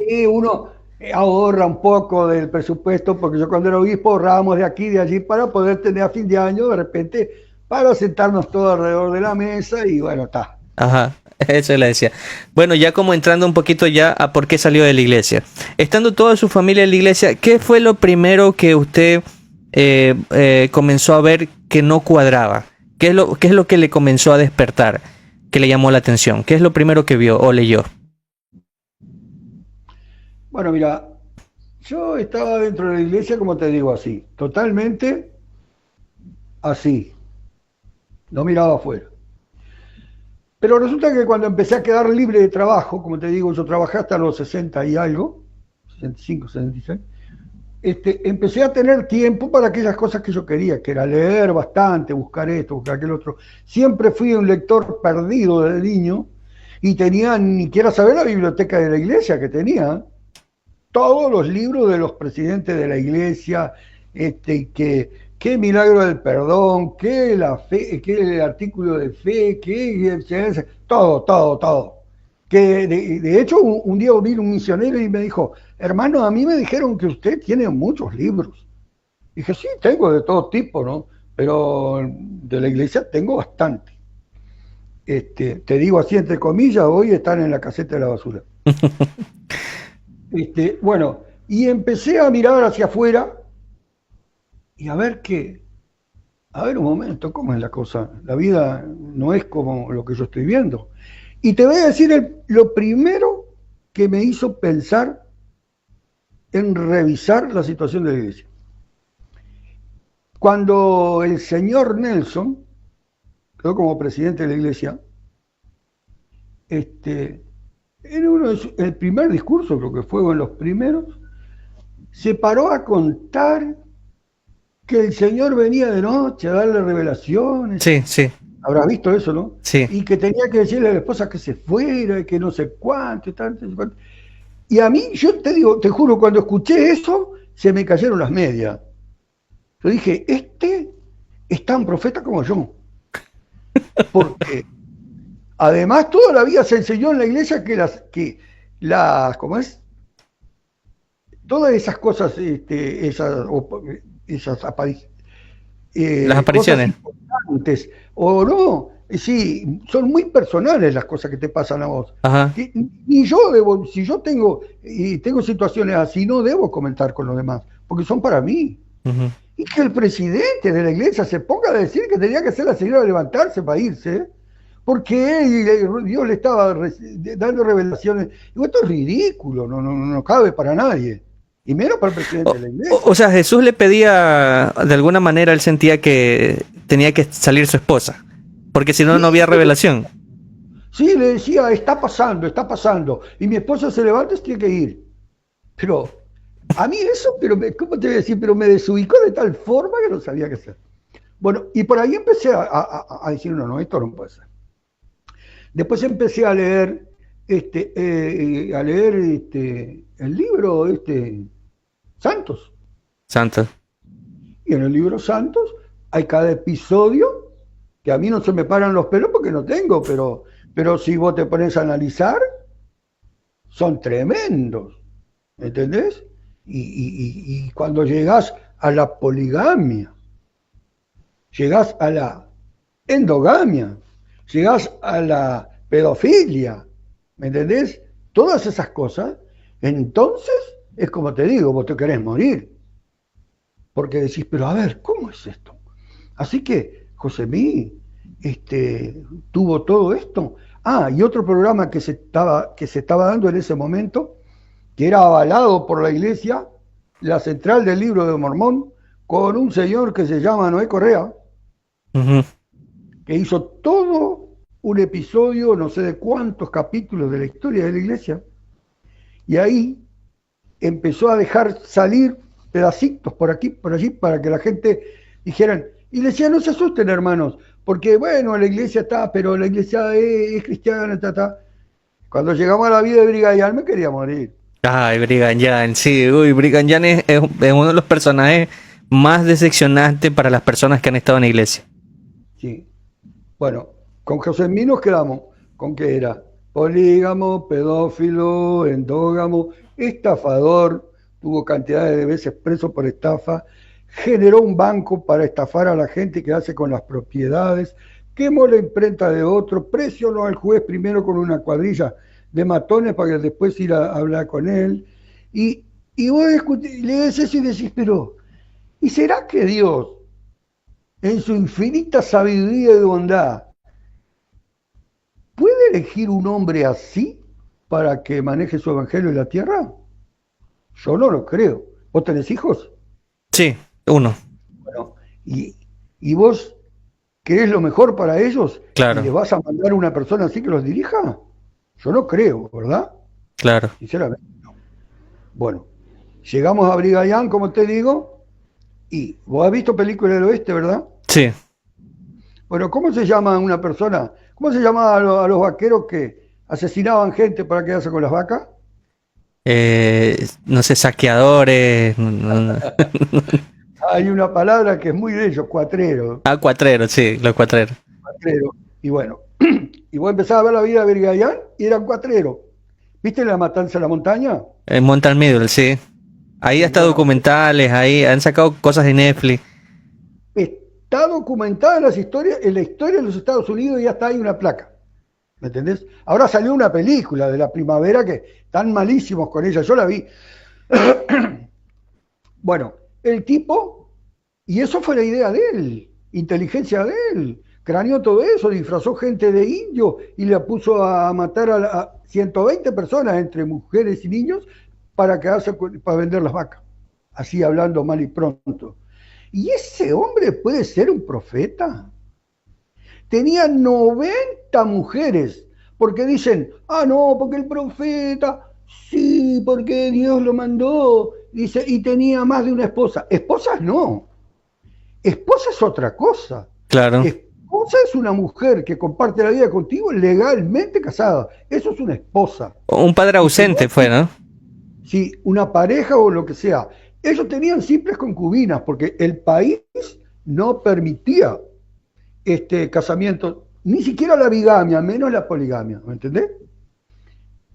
[SPEAKER 1] Y uno ahorra un poco del presupuesto, porque yo cuando era obispo ahorrábamos de aquí y de allí para poder tener a fin de año, de repente, para sentarnos todos alrededor de la mesa y bueno, está.
[SPEAKER 2] Ajá, eso le decía. Bueno, ya como entrando un poquito ya a por qué salió de la iglesia. Estando toda su familia en la iglesia, ¿qué fue lo primero que usted comenzó a ver que no cuadraba? ¿Qué es lo que le comenzó a despertar, que le llamó la atención? ¿Qué es lo primero que vio o leyó?
[SPEAKER 1] Bueno, mira, yo estaba dentro de la iglesia, como te digo, así, totalmente así, no miraba afuera. Pero resulta que cuando empecé a quedar libre de trabajo, como te digo, yo trabajé hasta los 60 y algo, 65, 66, empecé a tener tiempo para aquellas cosas que yo quería, que era leer bastante, buscar esto, buscar aquel otro. Siempre fui un lector perdido desde niño y tenía, ni quiera saber la biblioteca de la iglesia que tenía, todos los libros de los presidentes de la iglesia, que milagro del perdón, que la fe, que el artículo de fe, que todo. Que de hecho un día vino un misionero y me dijo, hermano, a mí me dijeron que usted tiene muchos libros. Dije, sí, tengo de todo tipo, ¿no? Pero de la iglesia tengo bastante. Te digo así entre comillas, hoy están en la caseta de la basura. Bueno, y empecé a mirar hacia afuera y a ver a ver un momento, ¿cómo es la cosa? La vida no es como lo que yo estoy viendo. Y te voy a decir lo primero que me hizo pensar en revisar la situación de la iglesia. Cuando el señor Nelson quedó como presidente de la iglesia, el primer discurso, creo que fue en los primeros, se paró a contar que el Señor venía de noche a darle revelaciones.
[SPEAKER 2] Sí, sí,
[SPEAKER 1] Habrás visto eso, ¿no?
[SPEAKER 2] sí.
[SPEAKER 1] Y que tenía que decirle a la esposa que se fuera, y que no sé cuánto, y tanto, y cuánto. Y a mí, yo te digo, te juro, cuando escuché eso, se me cayeron las medias. Yo dije, este es tan profeta como yo. Porque además toda la vida se enseñó en la iglesia ¿cómo es? Todas esas cosas, esas
[SPEAKER 2] Las
[SPEAKER 1] cosas
[SPEAKER 2] apariciones.
[SPEAKER 1] importantes, o no, sí, son muy personales las cosas que te pasan a vos.
[SPEAKER 2] Ajá.
[SPEAKER 1] Y yo debo, si yo tengo situaciones así, no debo comentar con los demás, porque son para mí.
[SPEAKER 2] Ujú.
[SPEAKER 1] Y que el presidente de la iglesia se ponga a decir que tenía que hacer la señora levantarse para irse, porque Dios le estaba dando revelaciones. Digo, esto es ridículo, no cabe para nadie. Y menos para el presidente
[SPEAKER 2] O,
[SPEAKER 1] de la iglesia.
[SPEAKER 2] o sea, Jesús le pedía, de alguna manera, él sentía que tenía que salir su esposa, porque si no, no había
[SPEAKER 1] Sí,
[SPEAKER 2] revelación.
[SPEAKER 1] sí, le decía, está pasando. Y mi esposa se levanta y tiene que ir. Pero a mí eso, ¿cómo te voy a decir? Pero me desubicó de tal forma que no sabía qué hacer. Bueno, y por ahí empecé a decir, no, esto no puede ser. Después empecé a leer, el libro, Santos.
[SPEAKER 2] Santo.
[SPEAKER 1] Y en el libro Santos hay cada episodio que a mí no se me paran los pelos porque no tengo, pero si vos te pones a analizar, son tremendos, ¿entendés? Y cuando llegás a la poligamia, llegás a la endogamia, llegás a la pedofilia, ¿me entendés? Todas esas cosas, entonces es como te digo, vos te querés morir, porque decís, pero a ver, ¿cómo es esto? Así que Josemí tuvo todo esto. Ah, y otro programa que se estaba dando en ese momento, que era avalado por la iglesia, la central del libro de Mormón, con un señor que se llama Noé Correa,
[SPEAKER 2] Ujú.
[SPEAKER 1] que hizo todo un episodio, no sé de cuántos capítulos de la historia de la iglesia, y ahí empezó a dejar salir pedacitos por aquí, por allí, para que la gente dijeran, y le decía, no se asusten hermanos, porque bueno, la iglesia está, pero la iglesia es cristiana, está. Cuando llegamos a la vida de Brigadier me quería morir.
[SPEAKER 2] Ay, Brigham Young, sí, uy, Brigham Young es uno de los personajes más decepcionantes para las personas que han estado en la iglesia.
[SPEAKER 1] Sí. Bueno, con José Mí nos quedamos con que era polígamo, pedófilo, endógamo, estafador, tuvo cantidades de veces preso por estafa, generó un banco para estafar a la gente y quedarse con las propiedades, quemó la imprenta de otro, presionó al juez primero con una cuadrilla de matones para que después ir a hablar con él. Y vos lees eso y decís, pero, ¿y será que Dios, en su infinita sabiduría y bondad, puede elegir un hombre así para que maneje su evangelio en la tierra? Yo no lo creo. ¿Vos tenés hijos?
[SPEAKER 2] Sí, uno,
[SPEAKER 1] Bueno, y vos querés lo mejor para ellos y
[SPEAKER 2] claro,
[SPEAKER 1] le vas a mandar a una persona así que los dirija? Yo no creo, ¿verdad?
[SPEAKER 2] claro.
[SPEAKER 1] Sinceramente. No. Bueno, llegamos a Brigayán, como te digo, y vos has visto películas del oeste, ¿verdad?
[SPEAKER 2] Sí,
[SPEAKER 1] Bueno, ¿cómo se llama una persona? ¿Cómo se llamaba a los vaqueros que asesinaban gente para quedarse con las vacas?
[SPEAKER 2] no sé, saqueadores,
[SPEAKER 1] Hay una palabra que es muy de ellos, cuatrero,
[SPEAKER 2] ah, cuatreros, sí, los cuatreros.
[SPEAKER 1] cuatrero. Y bueno, y vos empezás a ver la vida de Birgayán y eran cuatrero. ¿Viste la matanza de la montaña?
[SPEAKER 2] En Mountain Middle, sí. Ahí hasta
[SPEAKER 1] Bueno,
[SPEAKER 2] documentales, ahí han sacado cosas de Netflix.
[SPEAKER 1] está documentada en la historia de los Estados Unidos y hasta hay una placa. ¿Me entendés? Ahora salió una película de la primavera que están malísimos con ella, yo la vi. Bueno, el tipo, y eso fue la idea de él, inteligencia de él, craneó todo eso, disfrazó gente de indio y le puso a matar a 120 personas entre mujeres y niños para vender las vacas, así hablando mal y pronto. ¿Y ese hombre puede ser un profeta? Tenía 90 mujeres, porque dicen, ah, no, porque el profeta, sí, porque Dios lo mandó, dice, y tenía más de una esposa. Esposas no. Esposa es otra cosa.
[SPEAKER 2] Claro.
[SPEAKER 1] Esposa es una mujer que comparte la vida contigo legalmente casada. Eso es una esposa.
[SPEAKER 2] Un padre ausente fue, ¿no?
[SPEAKER 1] Sí, una pareja o lo que sea. Ellos tenían simples concubinas porque el país no permitía casamiento, ni siquiera la bigamia, menos la poligamia, ¿me entendés?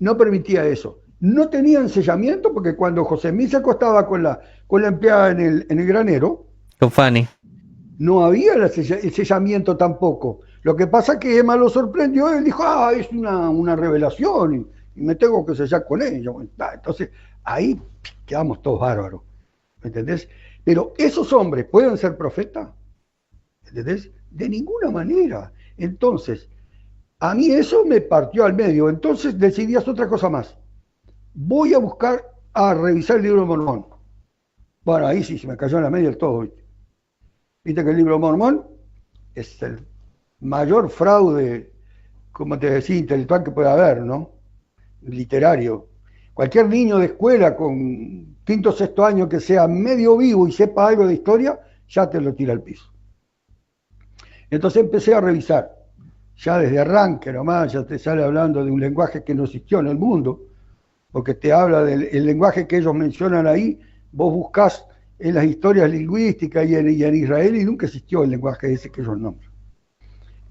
[SPEAKER 1] No permitía eso. No tenían sellamiento porque cuando José Mí se acostaba con la empleada en el granero,
[SPEAKER 2] Con Fanny.
[SPEAKER 1] no había el sellamiento tampoco. Lo que pasa es que Emma lo sorprendió y él dijo, es una revelación y me tengo que sellar con ella. Bueno, entonces ahí quedamos todos bárbaros, ¿me entendés? Pero esos hombres pueden ser profetas, ¿entendés? De ninguna manera. Entonces, a mí eso me partió al medio. Entonces decidí hacer otra cosa más. Voy a buscar a revisar el libro de Mormón. Bueno, ahí sí se me cayó en la media del todo. Viste que el libro de Mormón es el mayor fraude, como te decía, intelectual que puede haber, ¿no? Literario. Cualquier niño de escuela con quinto o sexto año que sea medio vivo y sepa algo de historia, ya te lo tira al piso. Entonces empecé a revisar. Ya desde arranque nomás, ya te sale hablando de un lenguaje que no existió en el mundo, porque te habla del lenguaje que ellos mencionan ahí, vos buscás en las historias lingüísticas y en Israel y nunca existió el lenguaje ese que ellos nombran.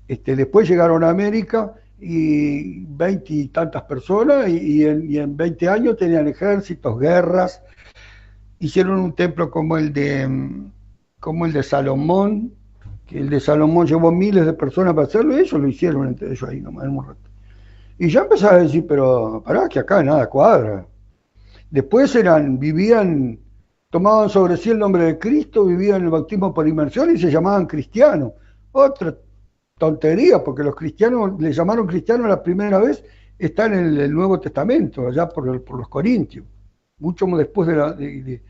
[SPEAKER 1] Después llegaron a América y 20 y tantas personas y en 20 años tenían ejércitos, guerras, hicieron un templo como el de Salomón, que el de Salomón llevó miles de personas para hacerlo y ellos lo hicieron entre ellos ahí nomás en un rato. Y ya empezaba a decir, pero pará, que acá nada cuadra. Después vivían, tomaban sobre sí el nombre de Cristo, vivían el bautismo por inmersión y se llamaban cristianos. Otra tontería, porque los cristianos, le llamaron cristianos la primera vez, está en el Nuevo Testamento, allá por los Corintios, mucho después de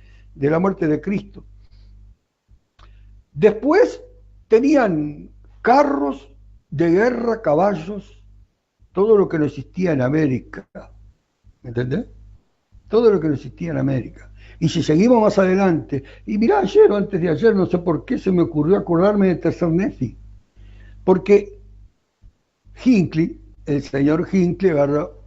[SPEAKER 1] la muerte de Cristo. Después tenían carros de guerra, caballos, todo lo que no existía en América, ¿me entendés? Todo lo que no existía en América. Y si seguimos más adelante, y mirá, ayer o antes de ayer, no sé por qué se me ocurrió acordarme de Tercer Nefi, porque Hinckley, el señor Hinckley,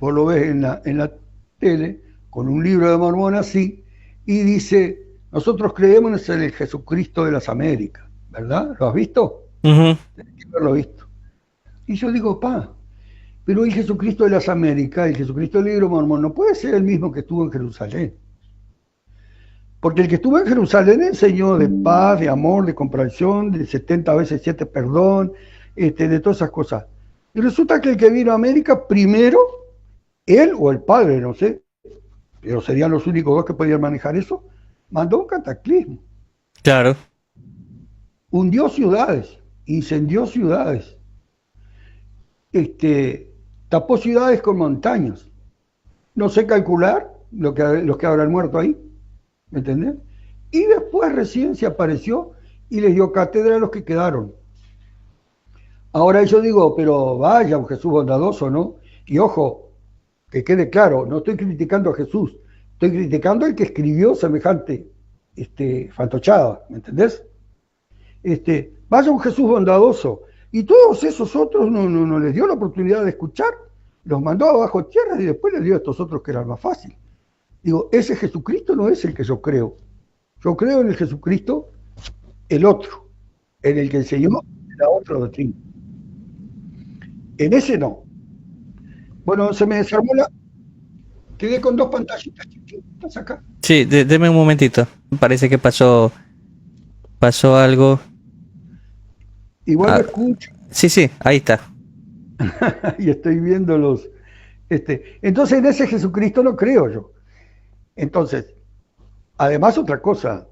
[SPEAKER 1] vos lo ves en la tele, con un libro de Mormón así, y dice, nosotros creemos en el Jesucristo de las Américas, ¿verdad? ¿Lo has visto?
[SPEAKER 2] Uh-huh.
[SPEAKER 1] Tienes que haberlo visto. Y yo digo, pero el Jesucristo de las Américas, el Jesucristo del libro de Mormón, no puede ser el mismo que estuvo en Jerusalén. Porque el que estuvo en Jerusalén enseñó de paz, de amor, de comprensión, de 70 veces 7 perdón, de todas esas cosas. Y resulta que el que vino a América primero, él o el padre, no sé, pero serían los únicos dos que podían manejar eso, mandó un cataclismo.
[SPEAKER 2] Claro.
[SPEAKER 1] Hundió ciudades, incendió ciudades, tapó ciudades con montañas. No sé calcular los que habrán muerto ahí, ¿me entendés? Y después recién se apareció y les dio cátedra a los que quedaron. Ahora yo digo, pero vaya, un Jesús bondadoso, ¿no? Y ojo, que quede claro, no estoy criticando a Jesús, estoy criticando al que escribió semejante fantochada, ¿me entendés? Vaya un Jesús bondadoso. Y todos esos otros no les dio la oportunidad de escuchar, los mandó abajo tierra y después les dio a estos otros que eran más fácil. Digo, ese Jesucristo no es el que yo creo. Yo creo en el Jesucristo, el otro, en el que enseñó la otra doctrina. En ese no. Bueno, se me desarmó quedé con dos pantallitas chiquitas acá.
[SPEAKER 2] Sí, deme un momentito. Parece que pasó algo.
[SPEAKER 1] Igual lo escucho.
[SPEAKER 2] Sí, ahí está.
[SPEAKER 1] Y estoy viendo los... Entonces en ese Jesucristo no creo yo. Entonces, además otra cosa,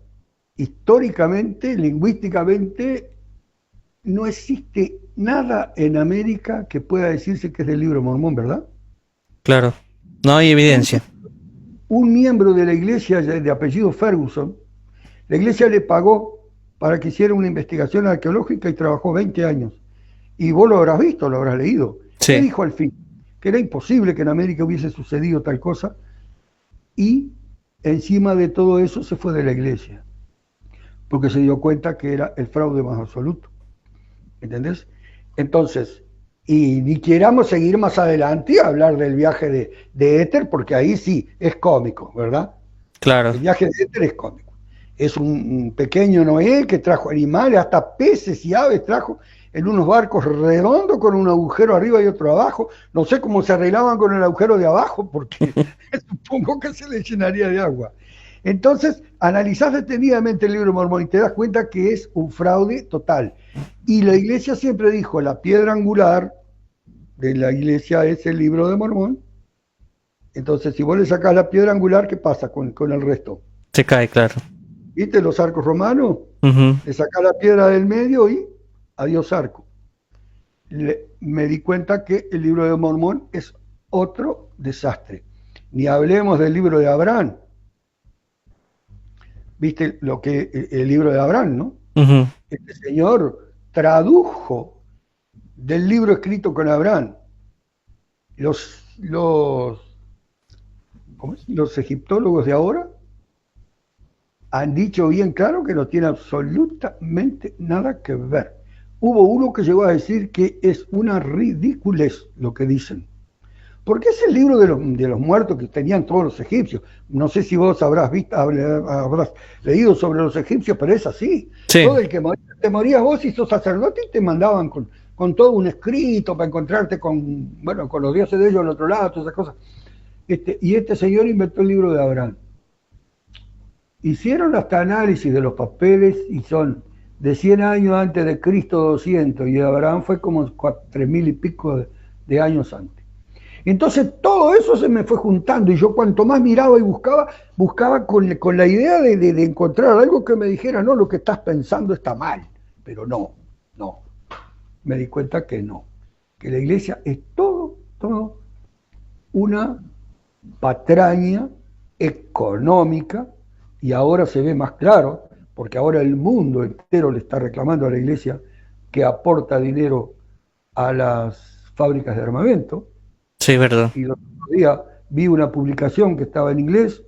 [SPEAKER 1] históricamente, lingüísticamente, no existe nada en América que pueda decirse que es del libro Mormón, ¿verdad?
[SPEAKER 2] Claro, no hay evidencia.
[SPEAKER 1] Un miembro de la iglesia de apellido Ferguson, la iglesia le pagó para que hiciera una investigación arqueológica y trabajó 20 años. Y vos lo habrás visto, lo habrás leído.
[SPEAKER 2] Sí.
[SPEAKER 1] ¿Qué dijo al fin? Que era imposible que en América hubiese sucedido tal cosa. Y encima de todo eso se fue de la iglesia. porque se dio cuenta que era el fraude más absoluto. ¿Entendés? Entonces, y ni queramos seguir más adelante a hablar del viaje de Éter, porque ahí sí es cómico, ¿verdad?
[SPEAKER 2] Claro.
[SPEAKER 1] El viaje de Éter es cómico. Es un pequeño Noé que trajo animales, hasta peces y aves trajo en unos barcos redondos con un agujero arriba y otro abajo. No sé cómo se arreglaban con el agujero de abajo, porque supongo que se le llenaría de agua. Entonces, analizás detenidamente el libro de Mormón y te das cuenta que es un fraude total. Y la iglesia siempre dijo, la piedra angular de la iglesia es el libro de Mormón. Entonces, si vos le sacás la piedra angular, ¿qué pasa con el resto?
[SPEAKER 2] Se cae, claro.
[SPEAKER 1] ¿Viste los arcos romanos?
[SPEAKER 2] Uh-huh.
[SPEAKER 1] Le sacás la piedra del medio y adiós arco. Me di cuenta que el libro de Mormón es otro desastre. Ni hablemos del libro de Abraham. ¿Viste lo que el libro de Abraham, no?
[SPEAKER 2] Uh-huh.
[SPEAKER 1] Este señor tradujo del libro escrito con Abraham los egiptólogos de ahora han dicho bien claro que no tiene absolutamente nada que ver. Hubo uno que llegó a decir que es una ridiculez lo que dicen. Porque es el libro de los muertos que tenían todos los egipcios. No sé si vos habrás leído sobre los egipcios, pero es así.
[SPEAKER 2] Sí.
[SPEAKER 1] Todo el que te morías vos y sos sacerdote y te mandaban con todo un escrito para encontrarte con los dioses de ellos al otro lado, todas esas cosas. Y este señor inventó el libro de Abraham. Hicieron hasta análisis de los papeles y son de 100 años antes de Cristo 200, y Abraham fue como 3.000 y pico de años antes. Entonces todo eso se me fue juntando y yo cuanto más miraba y buscaba con la idea de encontrar algo que me dijera, no, lo que estás pensando está mal, pero no, me di cuenta que no, que la iglesia es todo una patraña económica, y ahora se ve más claro, porque ahora el mundo entero le está reclamando a la iglesia que aporta dinero a las fábricas de armamento.
[SPEAKER 2] Sí, verdad.
[SPEAKER 1] Y el otro día vi una publicación que estaba en inglés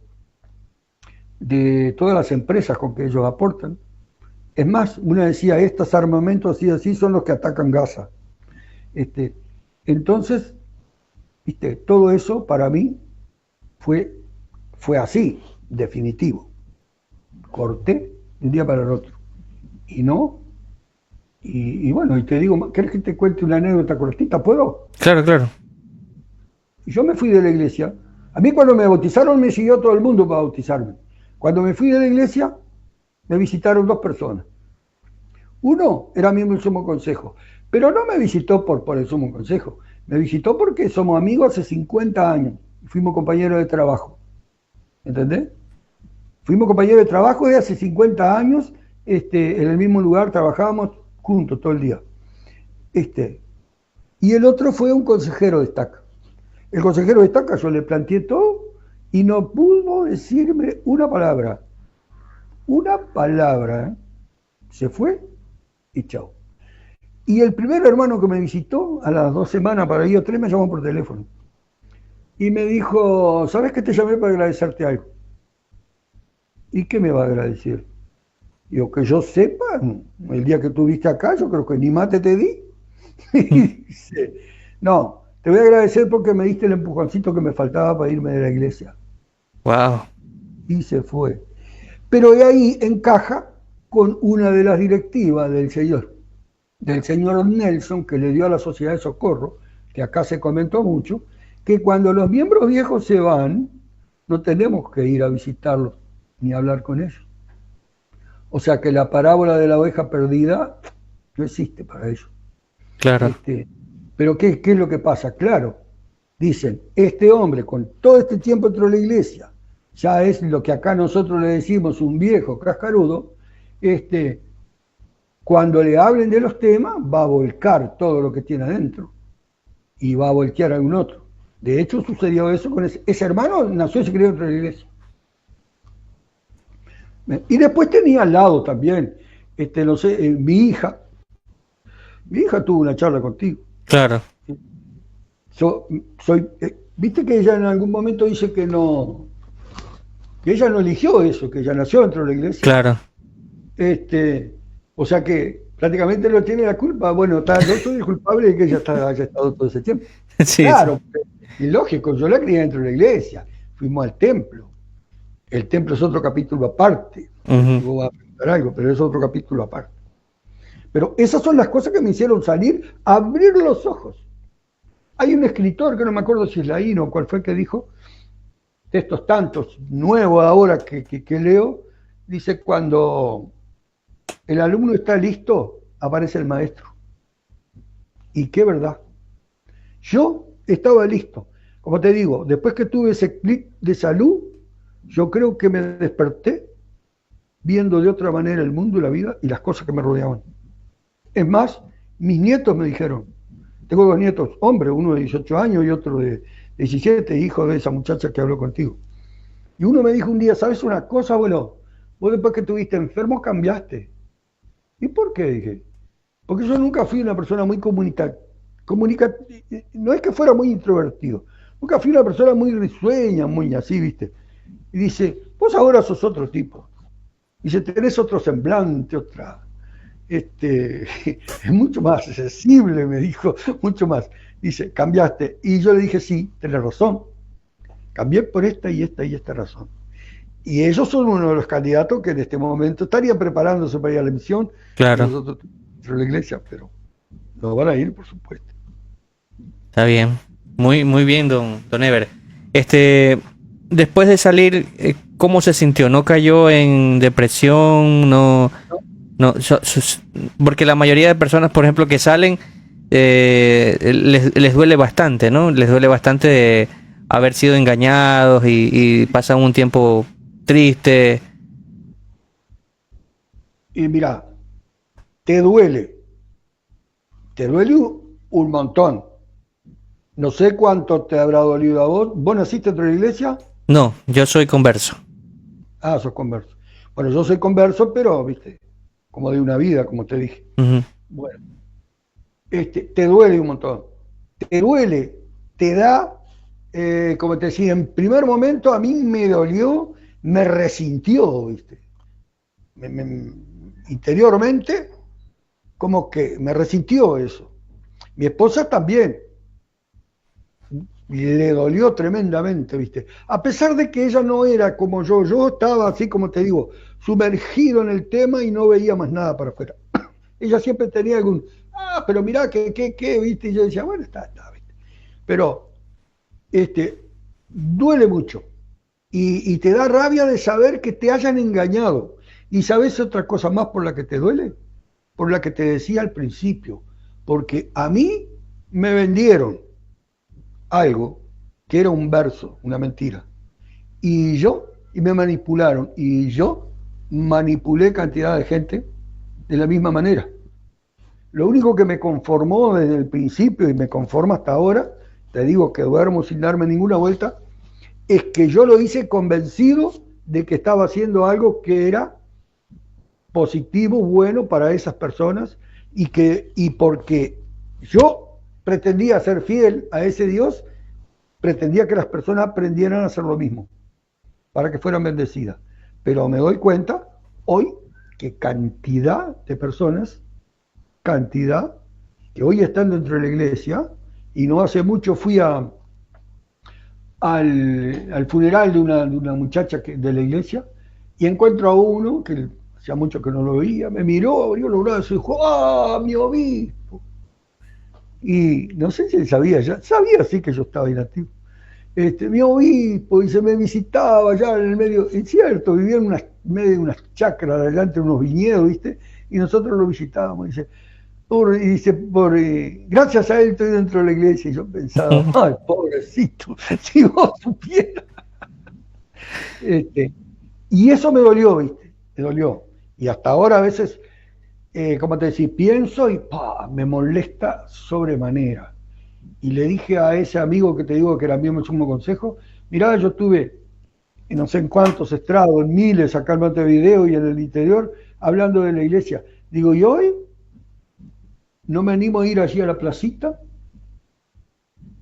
[SPEAKER 1] de todas las empresas con que ellos aportan. Es más, una decía, estos armamentos así son los que atacan Gaza. Entonces, todo eso para mí fue así, definitivo. Corté de un día para el otro. Y bueno, y te digo, ¿querés que te cuente una anécdota cortita? ¿Puedo?
[SPEAKER 2] Claro, claro.
[SPEAKER 1] Y yo me fui de la iglesia. A mí cuando me bautizaron me siguió todo el mundo para bautizarme. Cuando me fui de la iglesia, me visitaron 2 personas. Uno era miembro del Sumo Consejo, pero no me visitó por el Sumo Consejo. Me visitó porque somos amigos hace 50 años. Fuimos compañeros de trabajo. ¿Entendés? Fuimos compañeros de trabajo de hace 50 años, en el mismo lugar, trabajábamos juntos todo el día. Y el otro fue un consejero de estaca. El consejero de estaca, yo le planteé todo y no pudo decirme una palabra. Una palabra. Se fue y chao. Y el primer hermano que me visitó, a las 2 semanas para ir o 3, me llamó por teléfono. Y me dijo, ¿sabes que te llamé para agradecerte algo? ¿Y qué me va a agradecer? Digo, que yo sepa, el día que estuviste acá, yo creo que ni mate te di. Y dice, no, te voy a agradecer porque me diste el empujoncito que me faltaba para irme de la iglesia.
[SPEAKER 2] Wow.
[SPEAKER 1] Y se fue. Pero de ahí encaja con una de las directivas del señor Nelson, que le dio a la Sociedad de Socorro, que acá se comentó mucho, que cuando los miembros viejos se van, no tenemos que ir a visitarlos ni hablar con ellos. O sea que la parábola de la oveja perdida no existe para ellos.
[SPEAKER 2] Claro.
[SPEAKER 1] Pero ¿qué es lo que pasa? Claro, dicen, este hombre con todo este tiempo dentro de la iglesia, ya es lo que acá nosotros le decimos un viejo cascarudo, cuando le hablen de los temas, va a volcar todo lo que tiene adentro y va a voltear a algún otro. De hecho, sucedió eso con ese hermano, nació y se crió dentro de la iglesia. Y después tenía al lado también, no sé, mi hija tuvo una charla contigo.
[SPEAKER 2] Claro.
[SPEAKER 1] Viste que ella en algún momento dice que ella no eligió eso, que ella nació dentro de la iglesia.
[SPEAKER 2] Claro.
[SPEAKER 1] O sea que prácticamente no tiene la culpa. Bueno, yo soy el culpable de que ella haya estado todo ese tiempo.
[SPEAKER 2] Sí,
[SPEAKER 1] Claro, y lógico, yo la crié dentro de la iglesia, fuimos al templo. El templo es otro capítulo aparte.
[SPEAKER 2] sí.
[SPEAKER 1] Vos vas a preguntar algo, pero es otro capítulo aparte. Pero esas son las cosas que me hicieron salir, abrir los ojos. Hay un escritor, que no me acuerdo si es Laín o cuál fue, que dijo, de estos tantos nuevos ahora que leo, dice, cuando el alumno está listo, aparece el maestro. Y qué verdad. Yo estaba listo. Como te digo, después que tuve ese clic de salud, yo creo que me desperté viendo de otra manera el mundo y la vida y las cosas que me rodeaban. Es más, mis nietos me dijeron, tengo dos nietos hombres, uno de 18 años y otro de 17, hijo de esa muchacha que habló contigo. Y uno me dijo un día, ¿sabes una cosa, abuelo? Vos después que estuviste enfermo cambiaste. ¿Y por qué? Dije, porque yo nunca fui una persona muy comunicativa. No es que fuera muy introvertido, nunca fui una persona muy risueña, muy así, ¿viste? Y dice, vos ahora sos otro tipo. Dice, tenés otro semblante, es mucho más accesible, me dijo, mucho más. Dice, cambiaste. Y yo le dije, sí, tenés razón. Cambié por esta y esta y esta razón. Y ellos son uno de los candidatos que en este momento estarían preparándose para ir a la misión.
[SPEAKER 2] Claro.
[SPEAKER 1] Nosotros dentro de la iglesia, pero no van a ir, por supuesto.
[SPEAKER 2] Está bien. Muy bien, don Ever. Después de salir, ¿cómo se sintió? ¿No cayó en depresión? No, porque la mayoría de personas, por ejemplo, que salen, les duele bastante, ¿no? Les duele bastante haber sido engañados y pasan un tiempo triste.
[SPEAKER 1] Y mira, te duele un montón. No sé cuánto te habrá dolido a vos. ¿Vos naciste dentro de la iglesia?
[SPEAKER 2] No, yo soy converso.
[SPEAKER 1] Ah, sos converso. Bueno, yo soy converso, pero, viste, como de una vida, como te dije.
[SPEAKER 2] Uh-huh.
[SPEAKER 1] Bueno, te duele un montón. Te duele, te da, como te decía, en primer momento a mí me dolió, me resintió, viste. Interiormente, como que me resintió eso. Mi esposa también. Le dolió tremendamente, ¿viste? A pesar de que ella no era como yo estaba así como te digo, sumergido en el tema y no veía más nada para afuera. Ella siempre tenía algún, pero mirá, ¿qué? ¿Viste? Y yo decía, bueno, está, ¿viste? Pero, duele mucho y te da rabia de saber que te hayan engañado. ¿Y sabes otra cosa más por la que te duele? Por la que te decía al principio, porque a mí me vendieron algo que era un verso, una mentira. Y me manipularon, y yo manipulé cantidad de gente de la misma manera. Lo único que me conformó desde el principio y me conforma hasta ahora, te digo que duermo sin darme ninguna vuelta, es que yo lo hice convencido de que estaba haciendo algo que era positivo, bueno para esas personas y porque yo pretendía ser fiel a ese Dios, pretendía que las personas aprendieran a hacer lo mismo, para que fueran bendecidas. Pero me doy cuenta hoy que cantidad de personas, que hoy están dentro de la iglesia, y no hace mucho fui al funeral de una muchacha de la iglesia, y encuentro a uno que hacía mucho que no lo veía, me miró, abrió los brazos y dijo, ¡ah, mi obispo! Y no sé si él sabía sí que yo estaba inactivo. Mi obispo, y se me visitaba allá en el medio, es cierto, vivía en medio de unas chacras, delante de unos viñedos, ¿viste? Y nosotros lo visitábamos, gracias a él estoy dentro de la iglesia, y yo pensaba, ay, pobrecito, si vos supieras. Y eso me dolió, ¿viste? Me dolió. Y hasta ahora a veces, como te decía, pienso y me molesta sobremanera. Y le dije a ese amigo que te digo que era mi sumo consejo, mirá, yo estuve en no sé en cuántos estrados, en miles, acá en Montevideo y en el interior, hablando de la iglesia. Digo, ¿y hoy? No me animo a ir allí a la placita,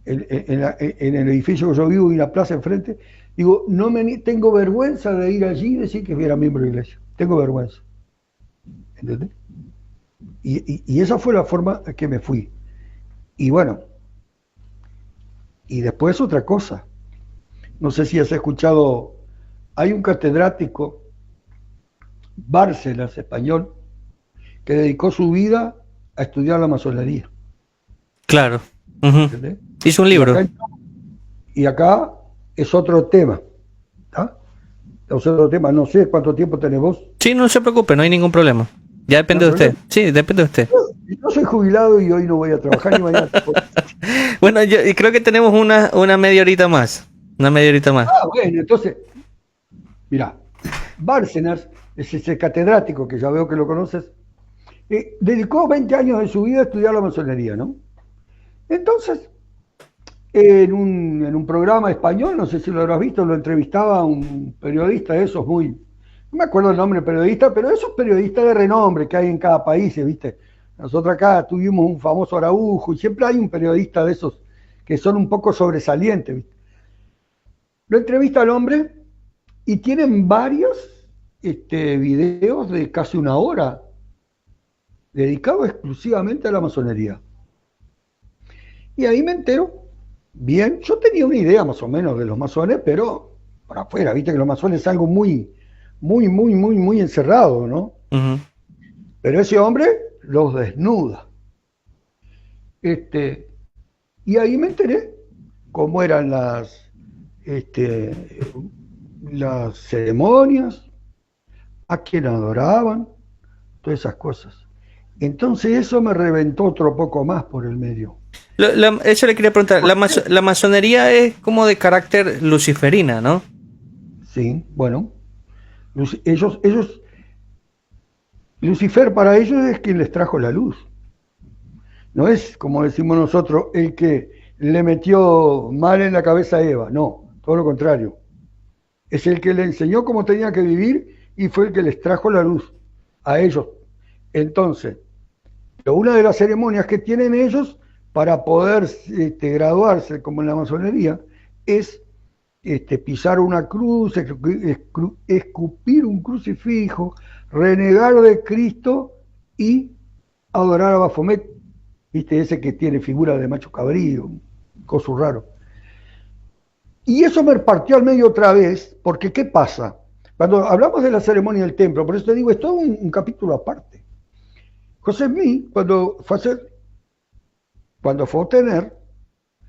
[SPEAKER 1] en el edificio que yo vivo y la plaza enfrente. Digo, tengo vergüenza de ir allí y decir que era miembro de la iglesia. Tengo vergüenza. ¿entendés? Y esa fue la forma que me fui. Y bueno, y después otra cosa. No sé si has escuchado, hay un catedrático, Bárcenas, español, que dedicó su vida a estudiar la masonería.
[SPEAKER 2] Claro. Ujú.
[SPEAKER 1] ¿Entendés?
[SPEAKER 2] Hizo un
[SPEAKER 1] Y
[SPEAKER 2] libro.
[SPEAKER 1] acá, y acá es otro tema. ¿Tá? Es otro tema. No sé cuánto tiempo tenés vos.
[SPEAKER 2] Sí, no se preocupe, no hay ningún problema. Ya
[SPEAKER 1] ¿No
[SPEAKER 2] depende
[SPEAKER 1] hay
[SPEAKER 2] de usted.
[SPEAKER 1] problema?
[SPEAKER 2] Sí, depende de usted.
[SPEAKER 1] Yo soy jubilado y hoy no voy a trabajar ni mañana.
[SPEAKER 2] Bueno, yo y creo que tenemos una media horita más. Una media horita más.
[SPEAKER 1] Ah, bueno, entonces, mira, Bárcenas es ese catedrático que ya veo que lo conoces, dedicó 20 años de su vida a estudiar la masonería, ¿no? Entonces, en un programa español, no sé si lo habrás visto, lo entrevistaba un periodista de esos muy, no me acuerdo el nombre del periodista, pero esos periodistas de renombre que hay en cada país, ¿viste? Nosotros acá tuvimos un famoso Araujo y siempre hay un periodista de esos que son un poco sobresalientes, ¿viste? Lo entrevista al hombre y tienen varios videos de casi una hora dedicados exclusivamente a la masonería. Y ahí me entero, bien, yo tenía una idea más o menos de los masones, pero por afuera, viste que los masones es algo muy, muy, muy, muy, muy encerrado, ¿no?
[SPEAKER 2] Ujú.
[SPEAKER 1] Pero ese hombre los desnuda. Este, y ahí me enteré cómo eran las ceremonias, a quién adoraban, todas esas cosas. Entonces eso me reventó otro poco más por el medio.
[SPEAKER 2] Eso le quería preguntar. La masonería es como de carácter luciferina, ¿no?
[SPEAKER 1] Sí, bueno, ellos, Lucifer para ellos es quien les trajo la luz. No es, como decimos nosotros, el que le metió mal en la cabeza a Eva, no, todo lo contrario. Es el que le enseñó cómo tenía que vivir y fue el que les trajo la luz a ellos. Entonces, una de las ceremonias que tienen ellos para poder graduarse como en la masonería es pisar una cruz, escupir un crucifijo, renegar de Cristo y adorar a Baphomet, ¿viste? Ese que tiene figura de macho cabrío, coso raro. Y eso me partió al medio otra vez, porque ¿qué pasa? Cuando hablamos de la ceremonia del templo, por eso te digo, es todo un capítulo aparte. José Smith, cuando fue a obtener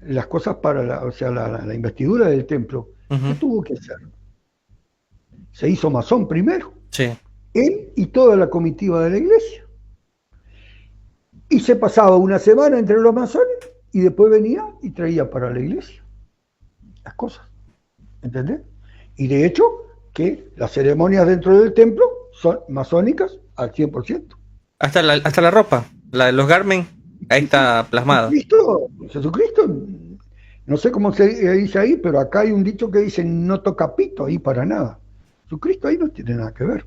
[SPEAKER 1] las cosas para la investidura del templo, ¿qué
[SPEAKER 2] Ujú.
[SPEAKER 1] tuvo que hacer? Se hizo masón primero,
[SPEAKER 2] Sí.
[SPEAKER 1] él y toda la comitiva de la iglesia. Y se pasaba una semana entre los masones y después venía y traía para la iglesia las cosas. ¿Entendés? Y de hecho, que las ceremonias dentro del templo son masónicas al 100%.
[SPEAKER 2] Hasta la ropa, la de los Garmin, ahí está plasmado.
[SPEAKER 1] Jesucristo, no sé cómo se dice ahí, pero acá hay un dicho que dice no toca pito ahí para nada. Jesucristo ahí no tiene nada que ver.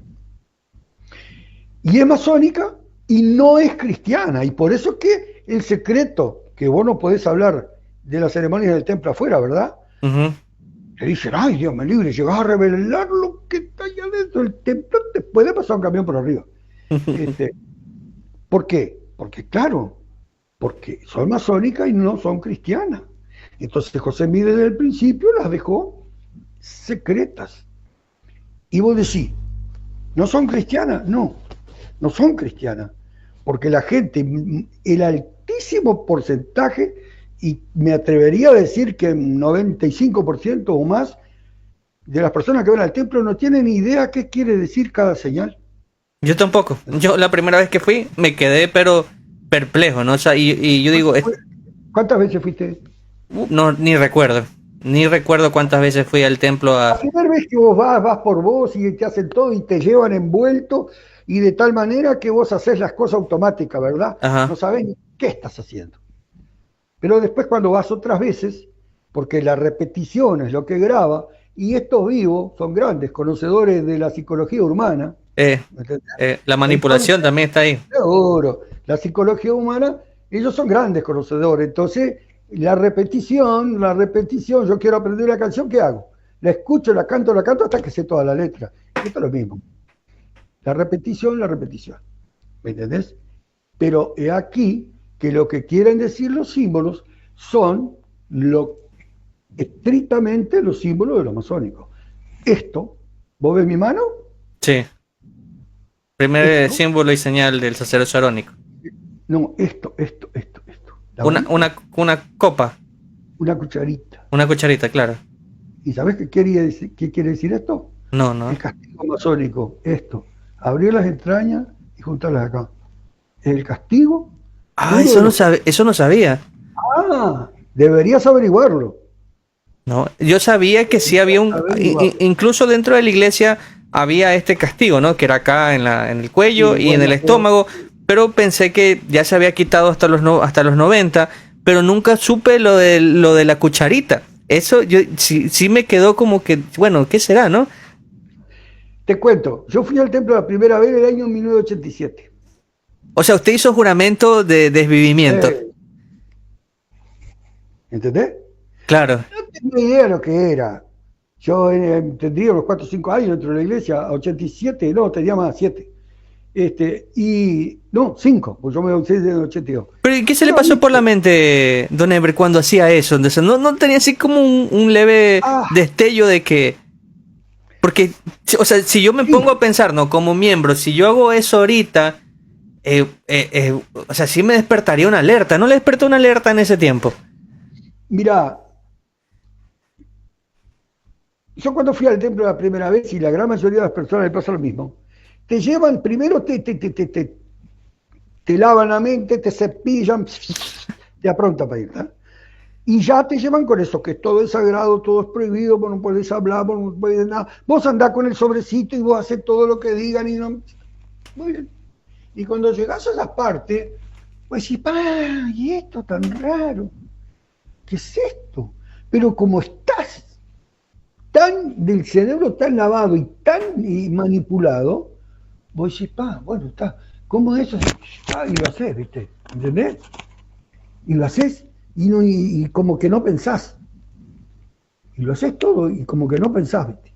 [SPEAKER 1] Y es masónica y no es cristiana. Y por eso es que el secreto, que vos no podés hablar de las ceremonias del templo afuera, ¿verdad?
[SPEAKER 2] Ujú.
[SPEAKER 1] Que dicen, ay, Dios me libre, llegás a revelar lo que está allá adentro del templo, te puede pasar un camión por arriba. ¿Por qué? Porque, claro, porque son masónicas y no son cristianas. Entonces José Mí desde el principio las dejó secretas. Y vos decís, ¿no son cristianas? No, no son cristianas. Porque la gente, el altísimo porcentaje, y me atrevería a decir que 95% o más de las personas que van al templo no tienen ni idea qué quiere decir cada señal.
[SPEAKER 2] Yo tampoco. Yo la primera vez que fui me quedé pero perplejo, ¿no? O sea, y yo digo,
[SPEAKER 1] ¿Cuántas veces fuiste?
[SPEAKER 2] no, ni recuerdo. Ni recuerdo cuántas veces fui al templo
[SPEAKER 1] La
[SPEAKER 2] a...
[SPEAKER 1] primera vez que vos vas por vos y te hacen todo y te llevan envuelto y de tal manera que vos haces las cosas automáticas, ¿verdad?
[SPEAKER 2] Ajá.
[SPEAKER 1] No sabés ni qué estás haciendo. Pero después cuando vas otras veces, porque la repetición es lo que graba, y estos vivos son grandes conocedores de la psicología humana,
[SPEAKER 2] La
[SPEAKER 1] entonces,
[SPEAKER 2] manipulación también está ahí.
[SPEAKER 1] seguro, la psicología humana, ellos son grandes conocedores, entonces la repetición, yo quiero aprender una canción, ¿qué hago? La escucho, la canto hasta que sé toda la letra. Esto es lo mismo. La repetición, la repetición. ¿me entendés? Pero he aquí que lo que quieren decir los símbolos son estrictamente los símbolos de lo masónico. Esto, ¿vos ves mi mano?
[SPEAKER 2] Sí. Primer
[SPEAKER 1] Esto,
[SPEAKER 2] símbolo y señal del sacerdocio arónico.
[SPEAKER 1] no, esto. ¿La ves?
[SPEAKER 2] Una copa.
[SPEAKER 1] Una cucharita.
[SPEAKER 2] Una cucharita, claro.
[SPEAKER 1] ¿Y sabés qué quiere decir esto?
[SPEAKER 2] No, no.
[SPEAKER 1] El castigo masónico, esto. Abrir las entrañas y juntarlas acá. El castigo.
[SPEAKER 2] Ah, eso no sabía.
[SPEAKER 1] Deberías averiguarlo.
[SPEAKER 2] No, yo sabía que sí había incluso dentro de la iglesia había este castigo, ¿no? Que era acá en el cuello y en el estómago, pero pensé que ya se había quitado hasta los 90, pero nunca supe lo de la cucharita. Eso sí me quedó como que, bueno, ¿qué será, no?
[SPEAKER 1] Te cuento, yo fui al templo la primera vez en el año 1987.
[SPEAKER 2] O sea, usted hizo juramento de desvivimiento.
[SPEAKER 1] ¿Entendés?
[SPEAKER 2] Claro.
[SPEAKER 1] No tenía idea de lo que era. Yo tendría unos 4 o 5 años dentro de la iglesia, a 87, no, tenía más, 7. No, 5, pues yo me bauticé en 82.
[SPEAKER 2] Pero ¿y qué se le pasó por la mente, don Eber, cuando hacía eso? Entonces, ¿no tenía así como un leve destello de que... Porque, o sea, si yo me pongo a pensar, ¿no? Como miembro, si yo hago eso ahorita, o sea, sí me despertaría una alerta. ¿No le despertó una alerta en ese tiempo?
[SPEAKER 1] Mira, yo cuando fui al templo la primera vez, y la gran mayoría de las personas le pasa lo mismo, te llevan, primero te lavan la mente, te cepillan, te aprontan para ir, ¿eh? Y ya te llevan con eso, que todo es sagrado, todo es prohibido, vos no podés hablar, vos no podés nada, vos andás con el sobrecito y vos haces todo lo que digan y no... Muy bien. Y cuando llegás a esa parte, pues decís, ¿y esto tan raro? ¿Qué es esto? Pero como estás tan del cerebro tan lavado y tan manipulado, vos decís, bueno, está, ¿cómo es eso? Y lo haces, ¿viste? ¿Entendés? Y lo haces y como que no pensás. Y lo haces todo y como que no pensás, ¿viste?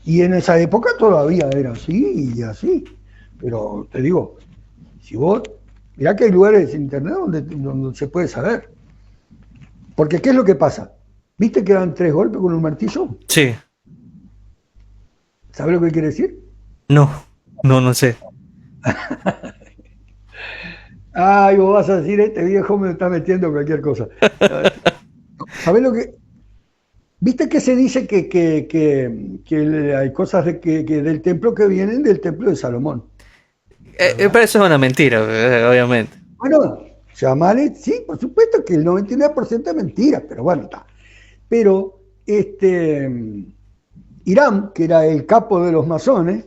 [SPEAKER 1] Y en esa época todavía era así y así. Pero te digo, si vos, mirá que hay lugares en internet donde se puede saber. Porque ¿qué es lo que pasa? ¿Viste que dan 3 golpes con un martillo?
[SPEAKER 2] Sí.
[SPEAKER 1] ¿Sabes lo que quiere decir?
[SPEAKER 2] No sé.
[SPEAKER 1] Ay, vos vas a decir, este viejo me está metiendo cualquier cosa. ¿Sabés lo que...? ¿Viste que se dice que hay cosas del templo que vienen del templo de Salomón?
[SPEAKER 2] Pero eso es una mentira, obviamente.
[SPEAKER 1] Bueno, llamale, sí, por supuesto que el 99% es mentira, pero bueno, está. Pero Irán, que era el capo de los masones,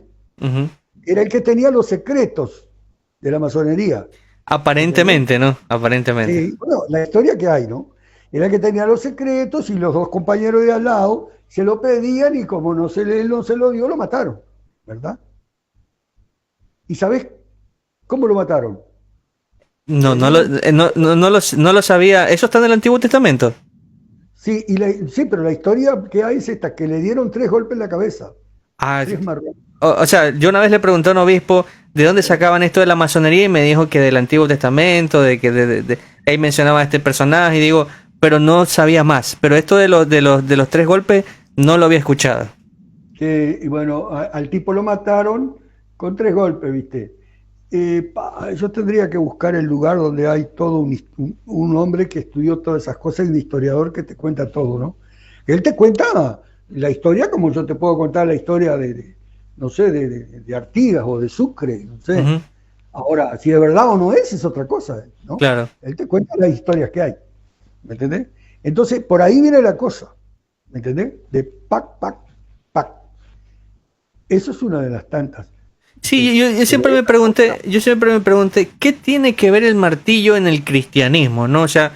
[SPEAKER 1] era el que tenía los secretos de la masonería.
[SPEAKER 2] Aparentemente, ¿no? Aparentemente.
[SPEAKER 1] Sí, bueno, la historia que hay, ¿no? Era el que tenía los secretos y los 2 compañeros de al lado se lo pedían y como no se lo dio, lo mataron, ¿verdad? ¿Y sabés cómo lo mataron?
[SPEAKER 2] No lo sabía. ¿Eso está en el Antiguo Testamento?
[SPEAKER 1] Sí, sí, pero la historia que hay es esta, que le dieron 3 golpes en la cabeza.
[SPEAKER 2] O sea, yo una vez le pregunté a un obispo de dónde sacaban esto de la masonería y me dijo que del Antiguo Testamento, de que ahí mencionaba a este personaje y digo, pero no sabía más. Pero esto de los 3 golpes no lo había escuchado.
[SPEAKER 1] Y bueno, al tipo lo mataron con 3 golpes, ¿viste? Yo tendría que buscar el lugar donde hay todo un hombre que estudió todas esas cosas y un historiador que te cuenta todo, ¿no? Él te cuenta la historia como yo te puedo contar la historia no sé, de Artigas o de Sucre, no sé. Ahora, si de verdad o no es otra cosa, ¿no?
[SPEAKER 2] Claro.
[SPEAKER 1] Él te cuenta las historias que hay, ¿me entendés? Entonces, por ahí viene la cosa, ¿me entendés? De pac, pac, pac. Eso es una de las tantas.
[SPEAKER 2] Sí, yo siempre me pregunté, ¿qué tiene que ver el martillo en el cristianismo, no? O sea,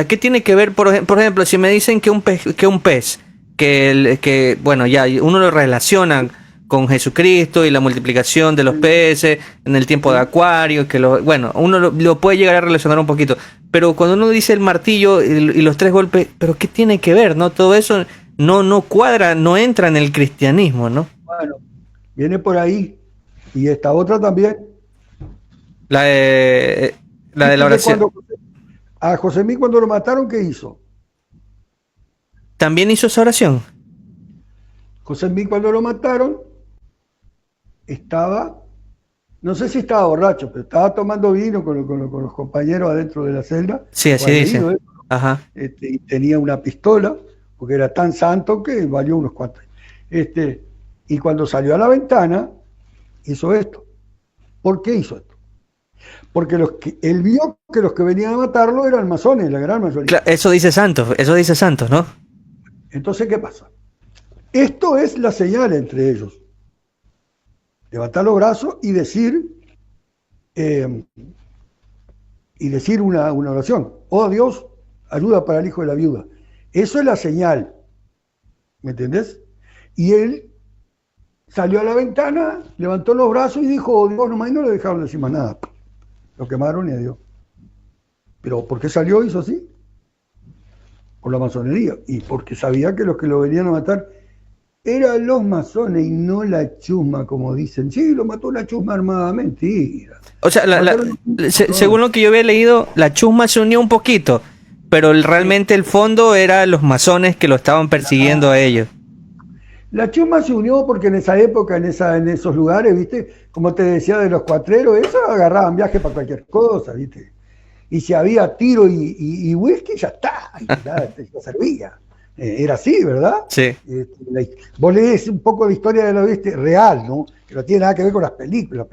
[SPEAKER 2] ¿qué tiene que ver, por ejemplo, si me dicen que un pez, que bueno, ya uno lo relaciona con Jesucristo y la multiplicación de los peces en el tiempo de Acuario, bueno, uno lo puede llegar a relacionar un poquito, pero cuando uno dice el martillo y los 3 golpes, ¿pero qué tiene que ver, no? Todo eso no cuadra, no entra en el cristianismo, ¿no?
[SPEAKER 1] Bueno, viene por ahí. Y esta otra también.
[SPEAKER 2] La de, la de la
[SPEAKER 1] Entonces,
[SPEAKER 2] oración.
[SPEAKER 1] a José Mí cuando lo mataron, ¿qué hizo?
[SPEAKER 2] ¿También hizo esa oración?
[SPEAKER 1] José Mí cuando lo mataron, estaba, no sé si estaba borracho, pero estaba tomando vino con los compañeros adentro de la celda,
[SPEAKER 2] Sí,
[SPEAKER 1] o
[SPEAKER 2] así
[SPEAKER 1] has
[SPEAKER 2] dice.
[SPEAKER 1] leído,
[SPEAKER 2] Ajá.
[SPEAKER 1] y tenía una pistola, porque era tan santo que valió unos cuantos. Y cuando salió a la ventana, hizo esto. ¿Por qué hizo esto? Porque él vio que los que venían a matarlo eran masones, la gran mayoría.
[SPEAKER 2] Eso dice Santos, ¿no?
[SPEAKER 1] Entonces, ¿qué pasa? Esto es la señal entre ellos. Levantar los brazos eh, y decir una oración. Oh Dios, ayuda para el hijo de la viuda. Eso es la señal. ¿Me entendés? Y él salió a la ventana, levantó los brazos y dijo, oh Dios, nomás, y no le dejaron decir más nada. Lo quemaron y adiós. Pero ¿por qué salió y hizo así? Por la masonería. Y porque sabía que los que lo venían a matar eran los masones y no la chusma, como dicen. Sí, lo mató la chusma armada. Mentira.
[SPEAKER 2] O sea, según lo que yo había leído, la chusma se unió un poquito, pero realmente el fondo era los masones que lo estaban persiguiendo a ellos.
[SPEAKER 1] La chusma se unió porque en esa época, en esos lugares, ¿viste? Como te decía de los cuatreros, eso agarraban viaje para cualquier cosa, ¿viste? Y si había tiro y whisky, ya está, ya servía. Era así, ¿verdad?
[SPEAKER 2] Sí.
[SPEAKER 1] Vos lees un poco de historia de la oeste real, ¿no? Que no tiene nada que ver con las películas.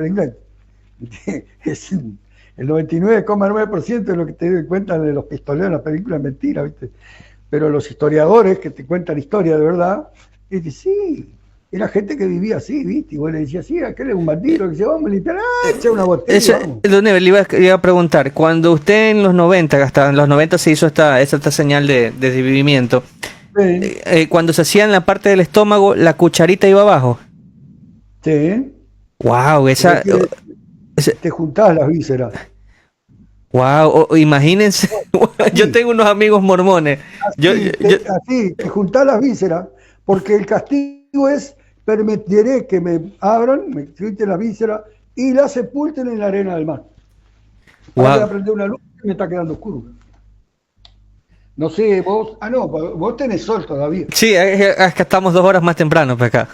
[SPEAKER 1] Es el 99,9% de lo que te cuentan de los pistoleros en las películas es mentira, ¿viste? Pero los historiadores que te cuentan historia de verdad, sí, era gente que vivía así, ¿viste? Y vos le decías, sí, aquel es un bandido, que dice, vamos a limpiar, echa una botella.
[SPEAKER 2] Eso, le iba a preguntar, cuando usted en los 90, hasta en los 90 se hizo esta señal de desvivimiento, sí. Cuando se hacía en la parte del estómago, la cucharita iba abajo.
[SPEAKER 1] Sí.
[SPEAKER 2] Wow, esa...
[SPEAKER 1] Te juntabas las vísceras.
[SPEAKER 2] Wow, imagínense, yo tengo unos amigos mormones.
[SPEAKER 1] Así, te juntás las vísceras, porque el castigo es, permitiré que me abran, me quiten las vísceras y las sepulten en la arena del mar. Para prender una luz que me está quedando oscuro. No sé, vos, vos tenés sol todavía.
[SPEAKER 2] Sí, es que estamos 2 horas más temprano para acá.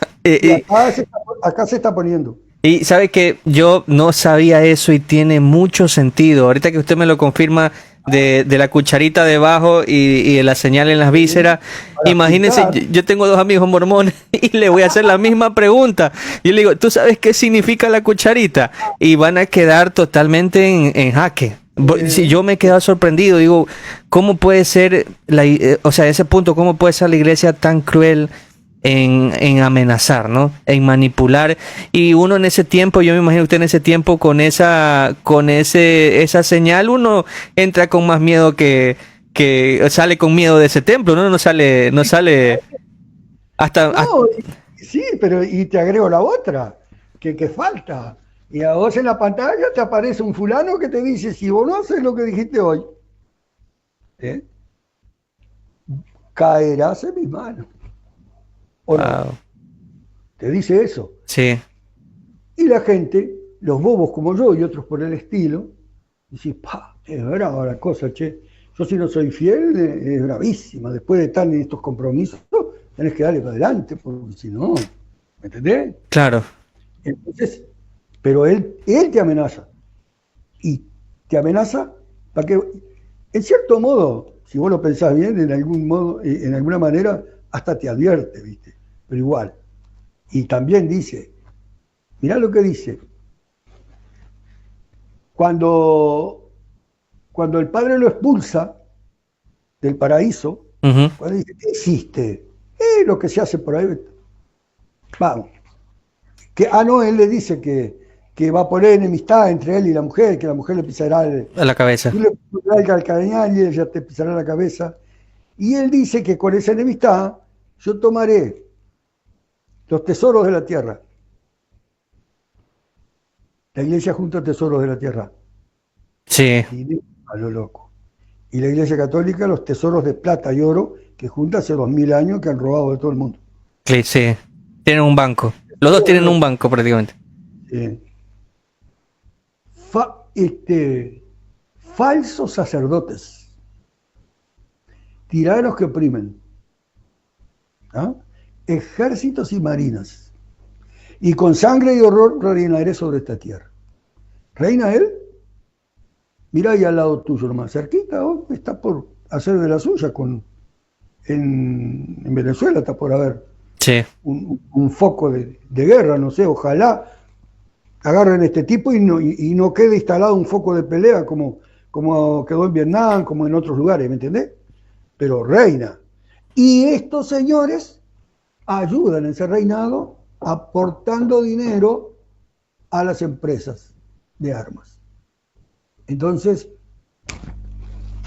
[SPEAKER 1] Acá se está poniendo.
[SPEAKER 2] Y sabe que yo no sabía eso y tiene mucho sentido. Ahorita que usted me lo confirma de la cucharita debajo y de la señal en las vísceras, imagínense, yo tengo 2 amigos mormones y le voy a hacer la misma pregunta. Yo le digo, ¿tú sabes qué significa la cucharita? Y van a quedar totalmente en jaque. Si yo me he quedado sorprendido, digo, ¿cómo puede ser, o sea, ese punto, cómo puede ser la iglesia tan cruel en amenazar, ¿no? En manipular? Y uno en ese tiempo, yo me imagino usted en ese tiempo con esa señal, uno entra con más miedo que sale con miedo de ese templo, ¿no? No sale hasta...
[SPEAKER 1] No, sí, pero y te agrego la otra, que falta. Y a vos en la pantalla te aparece un fulano que te dice, si vos no haces lo que dijiste hoy, caerás en mis manos. ¿O no? Te dice eso.
[SPEAKER 2] Sí.
[SPEAKER 1] Y la gente, los bobos como yo y otros por el estilo, dicen, es brava la cosa, che. Yo si no soy fiel, es bravísima. Después de estar en estos compromisos, tenés que darle para adelante, porque si no, ¿me entendés?
[SPEAKER 2] Claro.
[SPEAKER 1] Entonces, pero él te amenaza. Y te amenaza para que, en cierto modo, si vos lo pensás bien, en algún modo, en alguna manera, hasta te advierte, ¿viste? Pero igual. Y también dice, mirá lo que dice. Cuando el padre lo expulsa del paraíso, cuando dice, ¿qué hiciste? Lo que se hace por ahí. Vamos. Él le dice que va a poner enemistad entre él y la mujer, que la mujer le pisará
[SPEAKER 2] a la cabeza.
[SPEAKER 1] Tú le pisarás el calcañal y ella te pisará la cabeza. Y él dice que con esa enemistad yo tomaré los tesoros de la tierra. La iglesia junta tesoros de la tierra.
[SPEAKER 2] Sí.
[SPEAKER 1] A lo loco. Y la iglesia católica los tesoros de plata y oro que junta hace 2000 años que han robado de todo el mundo.
[SPEAKER 2] Sí. Tienen un banco. Los dos tienen un banco prácticamente.
[SPEAKER 1] Sí. falsos sacerdotes, tiranos que oprimen, ¿ah? Ejércitos y marinas, y con sangre y horror reinaré sobre esta tierra. ¿Reina él? Mira ahí al lado tuyo, nomás, cerquita, oh, está por hacer de la suya en Venezuela, está por haber
[SPEAKER 2] Sí.
[SPEAKER 1] un foco de guerra, no sé, ojalá agarren a este tipo y no quede instalado un foco de pelea como quedó en Vietnam, como en otros lugares, ¿me entendés? Pero reina. Y estos señores ayudan en ese reinado aportando dinero a las empresas de armas. Entonces,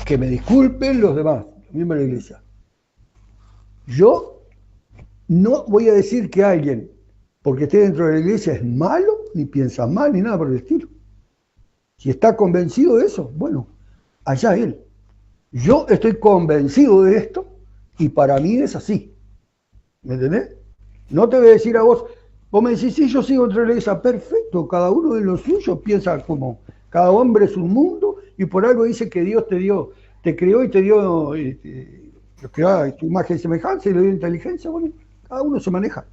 [SPEAKER 1] que me disculpen los demás, miembros de la iglesia. Yo no voy a decir que alguien, porque esté dentro de la iglesia, es malo, ni piensa mal, ni nada por el estilo. Si está convencido de eso, bueno, allá él. Yo estoy convencido de esto y para mí es así. ¿Me entendés? No te voy a decir a vos me decís, sí, yo sigo dentro de la iglesia, perfecto, cada uno de los suyos piensa como, cada hombre es un mundo y por algo dice que Dios te creó y te dio, tu imagen y semejanza y le dio inteligencia, bueno, cada uno se maneja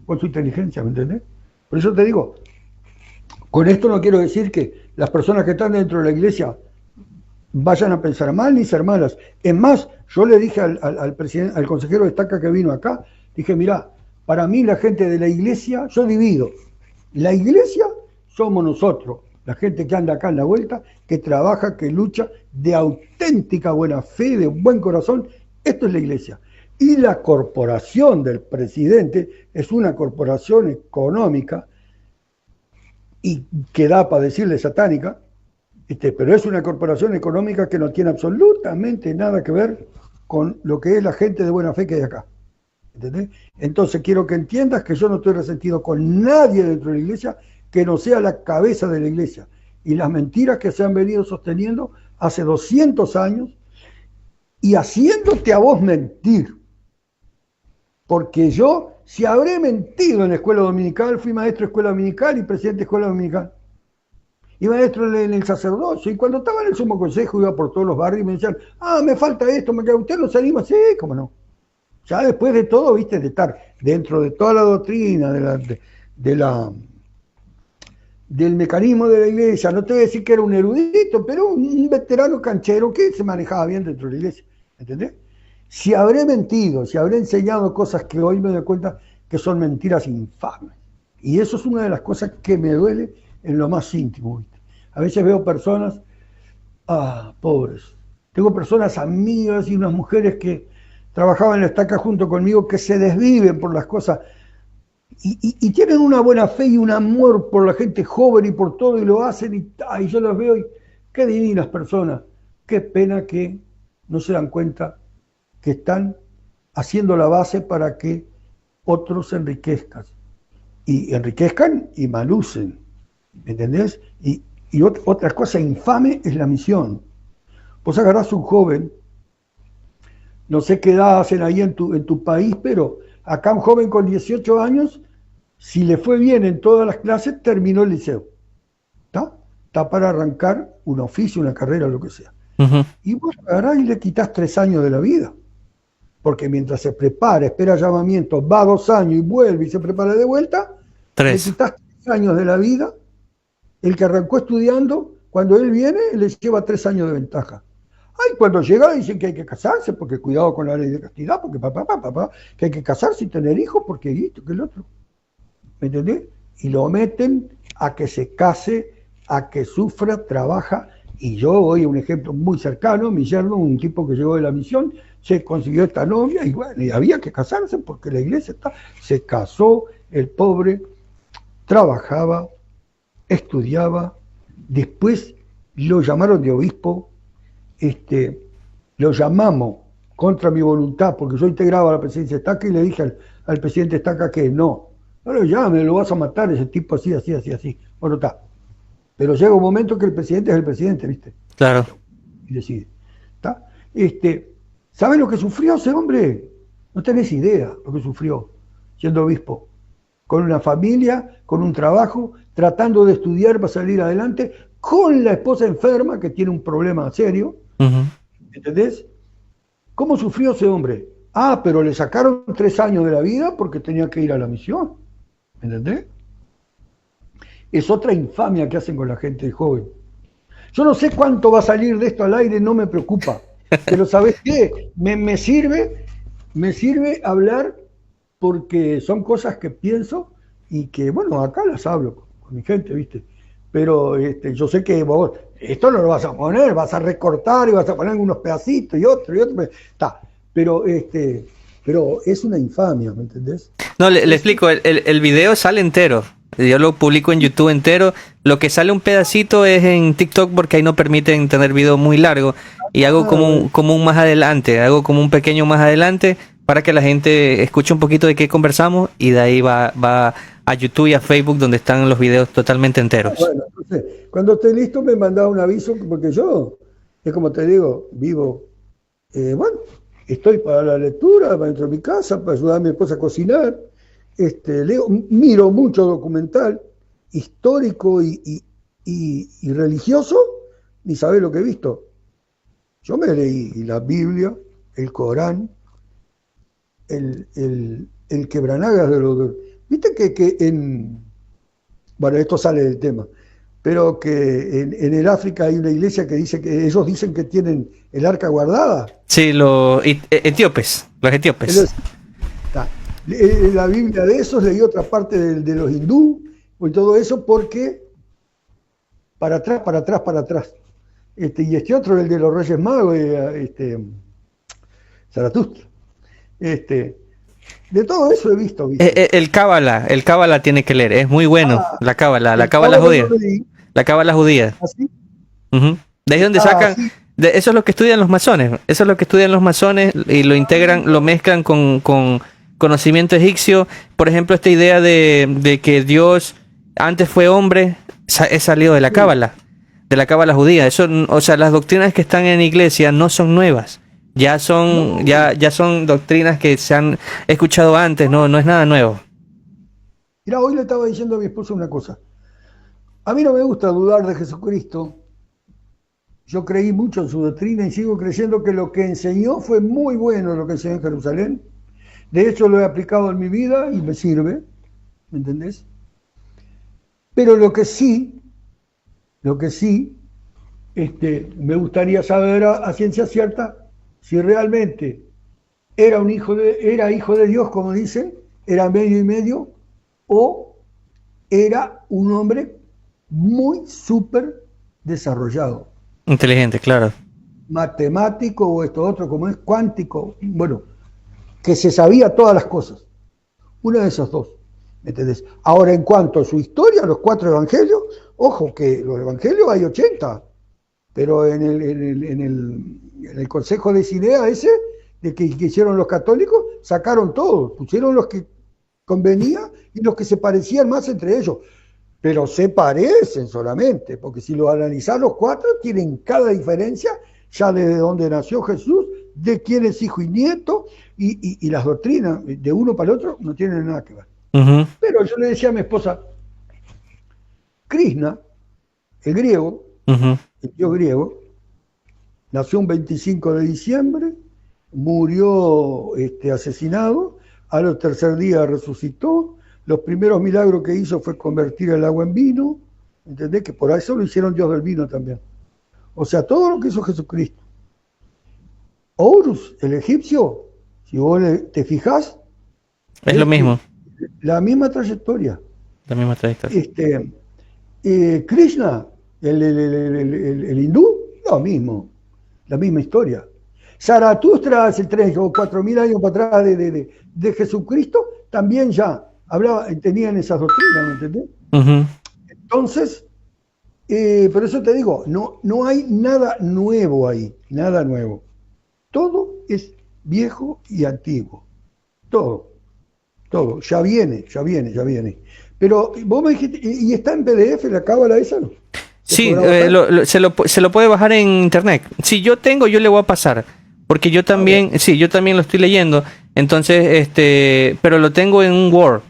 [SPEAKER 1] con su inteligencia, ¿me entendés? Por eso te digo, con esto no quiero decir que las personas que están dentro de la iglesia vayan a pensar mal ni ser malas. Es más, yo le dije al consejero de Estaca que vino acá, dije, mirá, para mí la gente de la iglesia, yo divido. La iglesia somos nosotros, la gente que anda acá en la vuelta, que trabaja, que lucha de auténtica buena fe, de buen corazón. Esto es la iglesia. Y la corporación del presidente es una corporación económica y que da para decirle satánica, pero es una corporación económica que no tiene absolutamente nada que ver con lo que es la gente de buena fe que hay acá. ¿Entendés? Entonces quiero que entiendas que yo no estoy resentido con nadie dentro de la iglesia que no sea la cabeza de la iglesia. Y las mentiras que se han venido sosteniendo hace 200 años y haciéndote a vos mentir. Porque yo, si habré mentido en la escuela dominical, fui maestro de escuela dominical y presidente de escuela dominical. Y maestro en el sacerdocio. Y cuando estaba en el sumo consejo iba por todos los barrios y me decían, me falta esto, ¿usted no se anima? Sí, cómo no. Ya después de todo, viste, de estar dentro de toda la doctrina, del mecanismo de la iglesia, no te voy a decir que era un erudito, pero un veterano canchero que se manejaba bien dentro de la iglesia, ¿entendés? Si habré mentido, si habré enseñado cosas que hoy me doy cuenta que son mentiras infames. Y eso es una de las cosas que me duele en lo más íntimo, ¿viste? A veces veo personas, pobres, tengo personas amigas y unas mujeres que trabajaban en la Estaca junto conmigo que se desviven por las cosas y tienen una buena fe y un amor por la gente joven y por todo y lo hacen y yo los veo y qué divinas personas, qué pena que no se dan cuenta que están haciendo la base para que otros se enriquezcan y malucen, ¿entendés? Y otra cosa infame es la misión. Vos agarrás un joven, no sé qué edad hacen ahí en tu país, pero acá un joven con 18 años, si le fue bien en todas las clases, terminó el liceo. Está para arrancar un oficio, una carrera, lo que sea.
[SPEAKER 2] Uh-huh.
[SPEAKER 1] Y vos agarrás y le quitas 3 años de la vida. Porque mientras se prepara, espera llamamiento, va 2 años y vuelve y se prepara de vuelta,
[SPEAKER 2] 3.
[SPEAKER 1] le quitas 3 años de la vida. El que arrancó estudiando, cuando él viene, le lleva 3 años de ventaja. Cuando llega dicen que hay que casarse, porque cuidado con la ley de castidad, porque papá, que hay que casarse y tener hijos, porque esto, que el otro. ¿Me entendés? Y lo meten a que se case, a que sufra, trabaja. Y yo doy un ejemplo muy cercano, mi yerno, un tipo que llegó de la misión, se consiguió esta novia y bueno, y había que casarse porque la iglesia se casó, el pobre trabajaba, estudiaba, después lo llamaron de obispo, lo llamamos contra mi voluntad, porque yo integraba a la presidencia de Estaca y le dije al presidente Estaca que no lo llame, lo vas a matar, ese tipo así. Bueno, está. Pero llega un momento que el presidente es el presidente, ¿viste?
[SPEAKER 2] Claro.
[SPEAKER 1] Y decide. ¿Está? ¿Sabes lo que sufrió ese hombre? No tenés idea lo que sufrió siendo obispo. Con una familia, con un trabajo, tratando de estudiar para salir adelante, con la esposa enferma que tiene un problema serio, ¿entendés? ¿Cómo sufrió ese hombre? Ah, pero le sacaron 3 años de la vida porque tenía que ir a la misión, ¿entendés? Es otra infamia que hacen con la gente joven. Yo no sé cuánto va a salir de esto al aire, no me preocupa, pero ¿sabés qué? Me sirve hablar porque son cosas que pienso y que, bueno, acá las hablo con mi gente, ¿viste? Pero yo sé que vos, esto no lo vas a poner, vas a recortar y vas a poner algunos pedacitos y otro, está. Pero es una infamia, ¿me entendés?
[SPEAKER 2] No, le explico, el video sale entero. Yo lo publico en YouTube entero. Lo que sale un pedacito es en TikTok porque ahí no permiten tener video muy largo. Y hago como un más adelante, hago como un pequeño más adelante para que la gente escuche un poquito de qué conversamos y de ahí va a YouTube y a Facebook donde están los videos totalmente enteros.
[SPEAKER 1] Bueno, entonces, cuando esté listo me mandás un aviso porque yo, es como te digo, vivo, bueno, estoy para la lectura, para dentro de mi casa, para ayudar a mi esposa a cocinar, leo, miro mucho documental histórico y religioso, ni sabés lo que he visto. Yo me leí la Biblia, el Corán, el Quebranagas de los... Viste que bueno, esto sale del tema, pero que en el África hay una iglesia que dice que ellos dicen que tienen el arca guardada.
[SPEAKER 2] Sí, los etíopes.
[SPEAKER 1] Entonces, la Biblia de esos, leí otra parte de los hindú y todo eso porque para atrás. Y otro, el de los Reyes Magos, Zaratustra. De todo eso he visto.
[SPEAKER 2] El Cábala tiene que leer, es muy bueno. La Cábala judía. La Cábala judía.
[SPEAKER 1] ¿Ah, sí?
[SPEAKER 2] De ahí donde sacan.
[SPEAKER 1] Sí.
[SPEAKER 2] Eso es lo que estudian los masones. Eso es lo que estudian los masones y lo integran, lo mezclan con conocimiento egipcio. Por ejemplo, esta idea de que Dios antes fue hombre, es salido de la Cábala, de la Cábala judía. Eso, o sea, las doctrinas que están en la iglesia no son nuevas. Ya son doctrinas que se han escuchado antes, no es nada nuevo.
[SPEAKER 1] Mira, hoy le estaba diciendo a mi esposa una cosa. A mí no me gusta dudar de Jesucristo. Yo creí mucho en su doctrina y sigo creyendo que lo que enseñó fue muy bueno, lo que enseñó en Jerusalén. De hecho, lo he aplicado en mi vida y me sirve, ¿me entendés? Pero lo que sí, me gustaría saber a ciencia cierta si realmente era hijo de Dios, como dicen, era medio y medio, o era un hombre muy súper desarrollado.
[SPEAKER 2] Inteligente, claro.
[SPEAKER 1] Matemático o esto otro, como es cuántico, bueno, que se sabía todas las cosas. Una de esas dos, ¿me entendés? Ahora, en cuanto a su historia, los 4 evangelios, ojo que los evangelios hay 80, pero en el Consejo de Nicea ese, que hicieron los católicos, sacaron todos, pusieron los que convenía y los que se parecían más entre ellos. Pero se parecen solamente, porque si lo analizás los 4, tienen cada diferencia, ya desde donde nació Jesús, de quién es hijo y nieto, y las doctrinas de uno para el otro no tienen nada que ver. Pero yo le decía a mi esposa, Krishna, el griego, el dios griego, nació un 25 de diciembre, murió asesinado, al tercer día resucitó. Los primeros milagros que hizo fue convertir el agua en vino, ¿entendés? Que por eso lo hicieron Dios del vino también. O sea, todo lo que hizo Jesucristo. Horus, el egipcio, si vos te fijás,
[SPEAKER 2] es lo mismo.
[SPEAKER 1] La misma trayectoria.
[SPEAKER 2] La misma trayectoria.
[SPEAKER 1] Krishna, el hindú, lo mismo. La misma historia. Zaratustra, hace 3 o 4 mil años para atrás de Jesucristo, también ya tenían esas doctrinas, ¿me entendés? Entonces, por eso te digo, no hay nada nuevo ahí, nada nuevo. Todo es viejo y antiguo. Todo, ya viene. Pero vos me dijiste, ¿y está en PDF la cábala esa, no?
[SPEAKER 2] Sí, se lo puede bajar en internet. Si yo le voy a pasar. Porque yo también, yo también lo estoy leyendo. Entonces, pero lo tengo en un Word.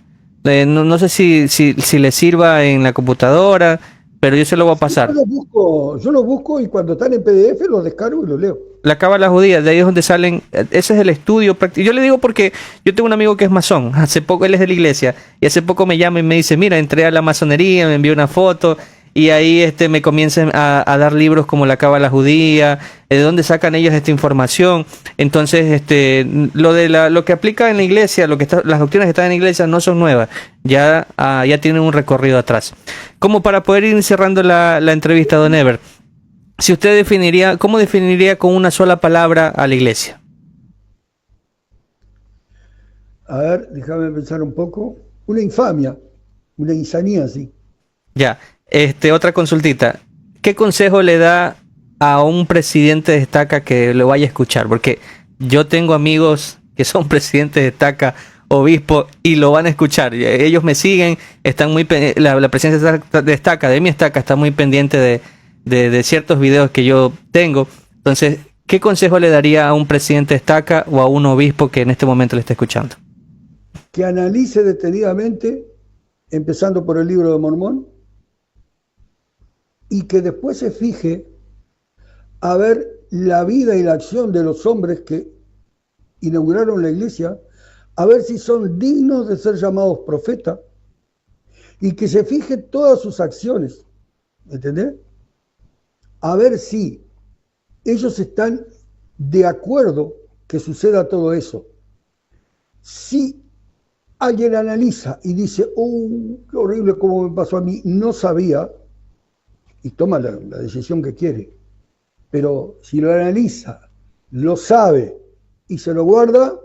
[SPEAKER 2] No sé si le sirva en la computadora, pero yo se lo voy a pasar.
[SPEAKER 1] Yo los busco y cuando están en PDF los descargo y los leo.
[SPEAKER 2] La cábala judía, de ahí es donde salen, ese es el estudio práctico. Yo le digo porque yo tengo un amigo que es masón, hace poco, él es de la iglesia, y hace poco me llama y me dice, mira, entré a la masonería, me envió una foto, y ahí me comienzan a dar libros como la cábala judía, de dónde sacan ellos esta información. Entonces, lo que aplica en la iglesia, las doctrinas que están en la iglesia no son nuevas, ya tienen un recorrido atrás. Como para poder ir cerrando la entrevista, don Ever, si usted ¿cómo definiría con una sola palabra a la iglesia?
[SPEAKER 1] A ver, déjame pensar un poco. Una infamia, una insanía, sí.
[SPEAKER 2] Ya, otra consultita. ¿Qué consejo le da a un presidente de estaca que lo vaya a escuchar? Porque yo tengo amigos que son presidentes de estaca, obispos, y lo van a escuchar. Ellos me siguen, están la presidencia de estaca, de mi estaca, está muy pendiente de ciertos videos que yo tengo. Entonces, ¿qué consejo le daría a un presidente de estaca o a un obispo que en este momento le está escuchando?
[SPEAKER 1] Que analice detenidamente, empezando por el libro de Mormón, y que después se fije a ver la vida y la acción de los hombres que inauguraron la iglesia, a ver si son dignos de ser llamados profetas, y que se fije todas sus acciones, ¿entendés? A ver si ellos están de acuerdo que suceda todo eso. Si alguien analiza y dice, qué horrible como me pasó a mí, no sabía, y toma la decisión que quiere. Pero si lo analiza, lo sabe y se lo guarda,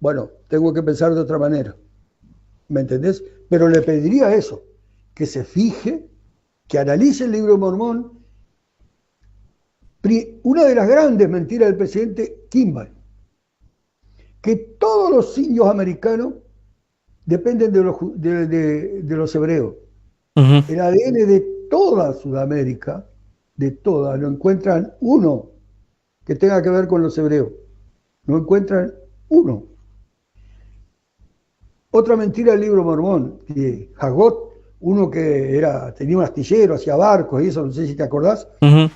[SPEAKER 1] bueno, tengo que pensar de otra manera. ¿Me entendés? Pero le pediría eso, que se fije, que analice el libro de Mormón. Una de las grandes mentiras del presidente Kimball, que todos los indios americanos dependen de los hebreos. Uh-huh. El ADN de toda Sudamérica, de toda, no encuentran uno que tenga que ver con los hebreos. No encuentran uno. Otra mentira del libro Mormón, que Jagot, uno que tenía un astillero, hacía barcos y eso, no sé si te acordás, uh-huh.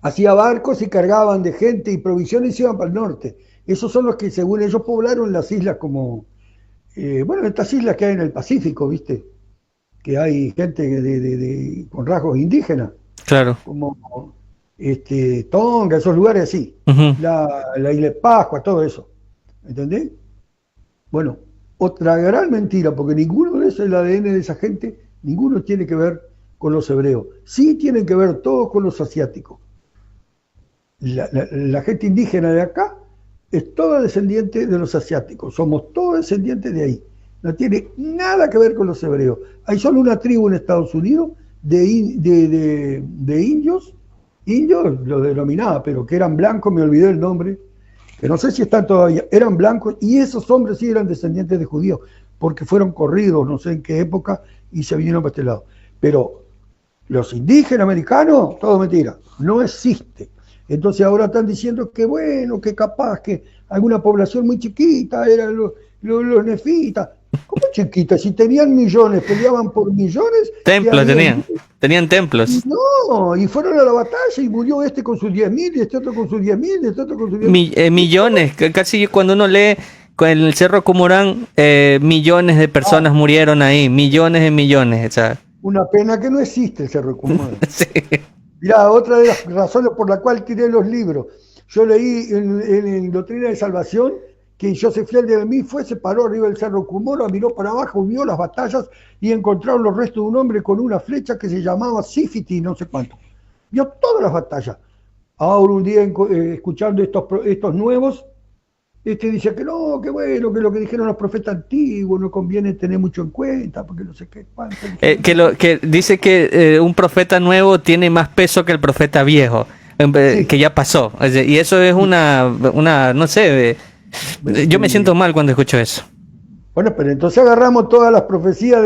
[SPEAKER 1] Hacía barcos y cargaban de gente y provisiones y iban para el norte. Esos son los que, según ellos, poblaron las islas como, estas islas que hay en el Pacífico, ¿viste? Que hay gente con rasgos indígenas.
[SPEAKER 2] Claro.
[SPEAKER 1] Como Tonga, esos lugares así. Uh-huh. La isla de Pascua, todo eso. ¿Entendés? Bueno, otra gran mentira, porque ninguno de esos, el ADN de esa gente, ninguno tiene que ver con los hebreos. Sí tienen que ver todos con los asiáticos. La gente indígena de acá es toda descendiente de los asiáticos. Somos todos descendientes de ahí. No tiene nada que ver con los hebreos. Hay solo una tribu en Estados Unidos de indios lo denominaba, pero que eran blancos, me olvidé el nombre, que no sé si están todavía, eran blancos, y esos hombres sí eran descendientes de judíos, porque fueron corridos, no sé en qué época, y se vinieron para este lado. Pero los indígenas americanos, todo mentira, no existe. Entonces ahora están diciendo que bueno, que capaz que alguna población muy chiquita eran los nefitas. ¿Cómo chiquitas? Si tenían millones, peleaban por millones.
[SPEAKER 2] Templos tenían templos.
[SPEAKER 1] No, y fueron a la batalla y murió este con sus 10.000, y este otro con sus 10.000, y este otro con sus 10.000.
[SPEAKER 2] Millones, casi cuando uno lee con el Cerro Cumorán, millones de personas murieron ahí, millones y millones. O sea.
[SPEAKER 1] Una pena que no existe el Cerro Cumorán.
[SPEAKER 2] Sí.
[SPEAKER 1] Mirá, otra de las razones por la cual tiré los libros. Yo leí en Doctrina de Salvación que Joseph Fiel de mí se paró arriba del Cerro Cumorán, miró para abajo, vio las batallas y encontraron los restos de un hombre con una flecha que se llamaba Sifiti, no sé cuánto. Vio todas las batallas. Ahora un día escuchando estos nuevos, dice que no, que bueno, que lo que dijeron los profetas antiguos no conviene tener mucho en cuenta, porque no sé qué cuánto.
[SPEAKER 2] Que dice que un profeta nuevo tiene más peso que el profeta viejo, sí. Que ya pasó. Y eso es una no sé, yo me siento mal cuando escucho eso.
[SPEAKER 1] Bueno, pero entonces agarramos todas las profecías,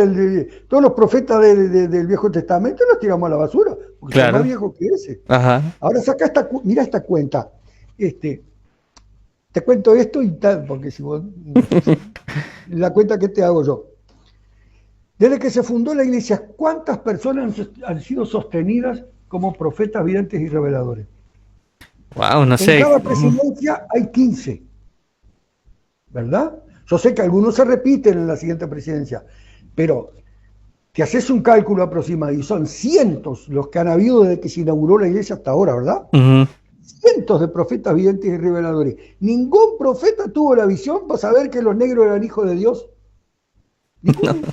[SPEAKER 1] todos los profetas del Viejo Testamento y los tiramos a la basura, porque claro. Son más viejos que ese.
[SPEAKER 2] Ajá.
[SPEAKER 1] Ahora saca mira esta cuenta. Te cuento esto y tal, porque si vos la cuenta que te hago yo. Desde que se fundó la iglesia, ¿cuántas personas han sido sostenidas como profetas, videntes y reveladores?
[SPEAKER 2] Wow, no
[SPEAKER 1] En
[SPEAKER 2] sé.
[SPEAKER 1] cada presidencia hay 15, ¿verdad? Yo sé que algunos se repiten en la siguiente presidencia, pero te haces un cálculo aproximado y son cientos los que han habido desde que se inauguró la iglesia hasta ahora, ¿verdad?
[SPEAKER 2] Ujú.
[SPEAKER 1] Cientos de profetas, videntes y reveladores. Ningún profeta tuvo la visión para saber que los negros eran hijos de Dios. Ninguno.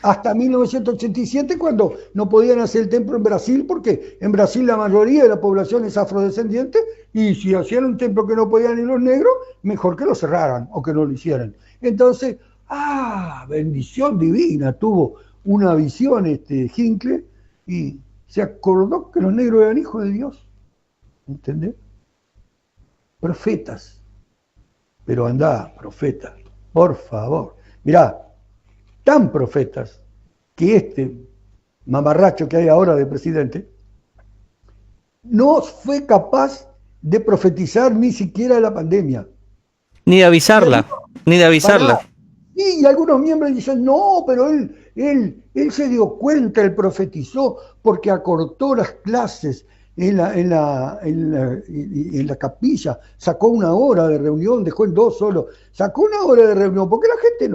[SPEAKER 1] Hasta 1987, cuando no podían hacer el templo en Brasil, porque en Brasil la mayoría de la población es afrodescendiente, y si hacían un templo que no podían ir los negros, mejor que lo cerraran o que no lo hicieran. Entonces, bendición divina, tuvo una visión Hinckley, y se acordó que los negros eran hijos de Dios. ¿Entendés? Profetas. Pero andá, profetas, por favor. Mirá, tan profetas que este mamarracho que hay ahora de presidente no fue capaz de profetizar ni siquiera la pandemia.
[SPEAKER 2] Ni de avisarla, ni de avisarla.
[SPEAKER 1] Y algunos miembros dicen, no, pero él se dio cuenta, él profetizó porque acortó las clases en la capilla, sacó 1 hora de reunión, dejó en 2 solo, sacó 1 hora de reunión, porque la gente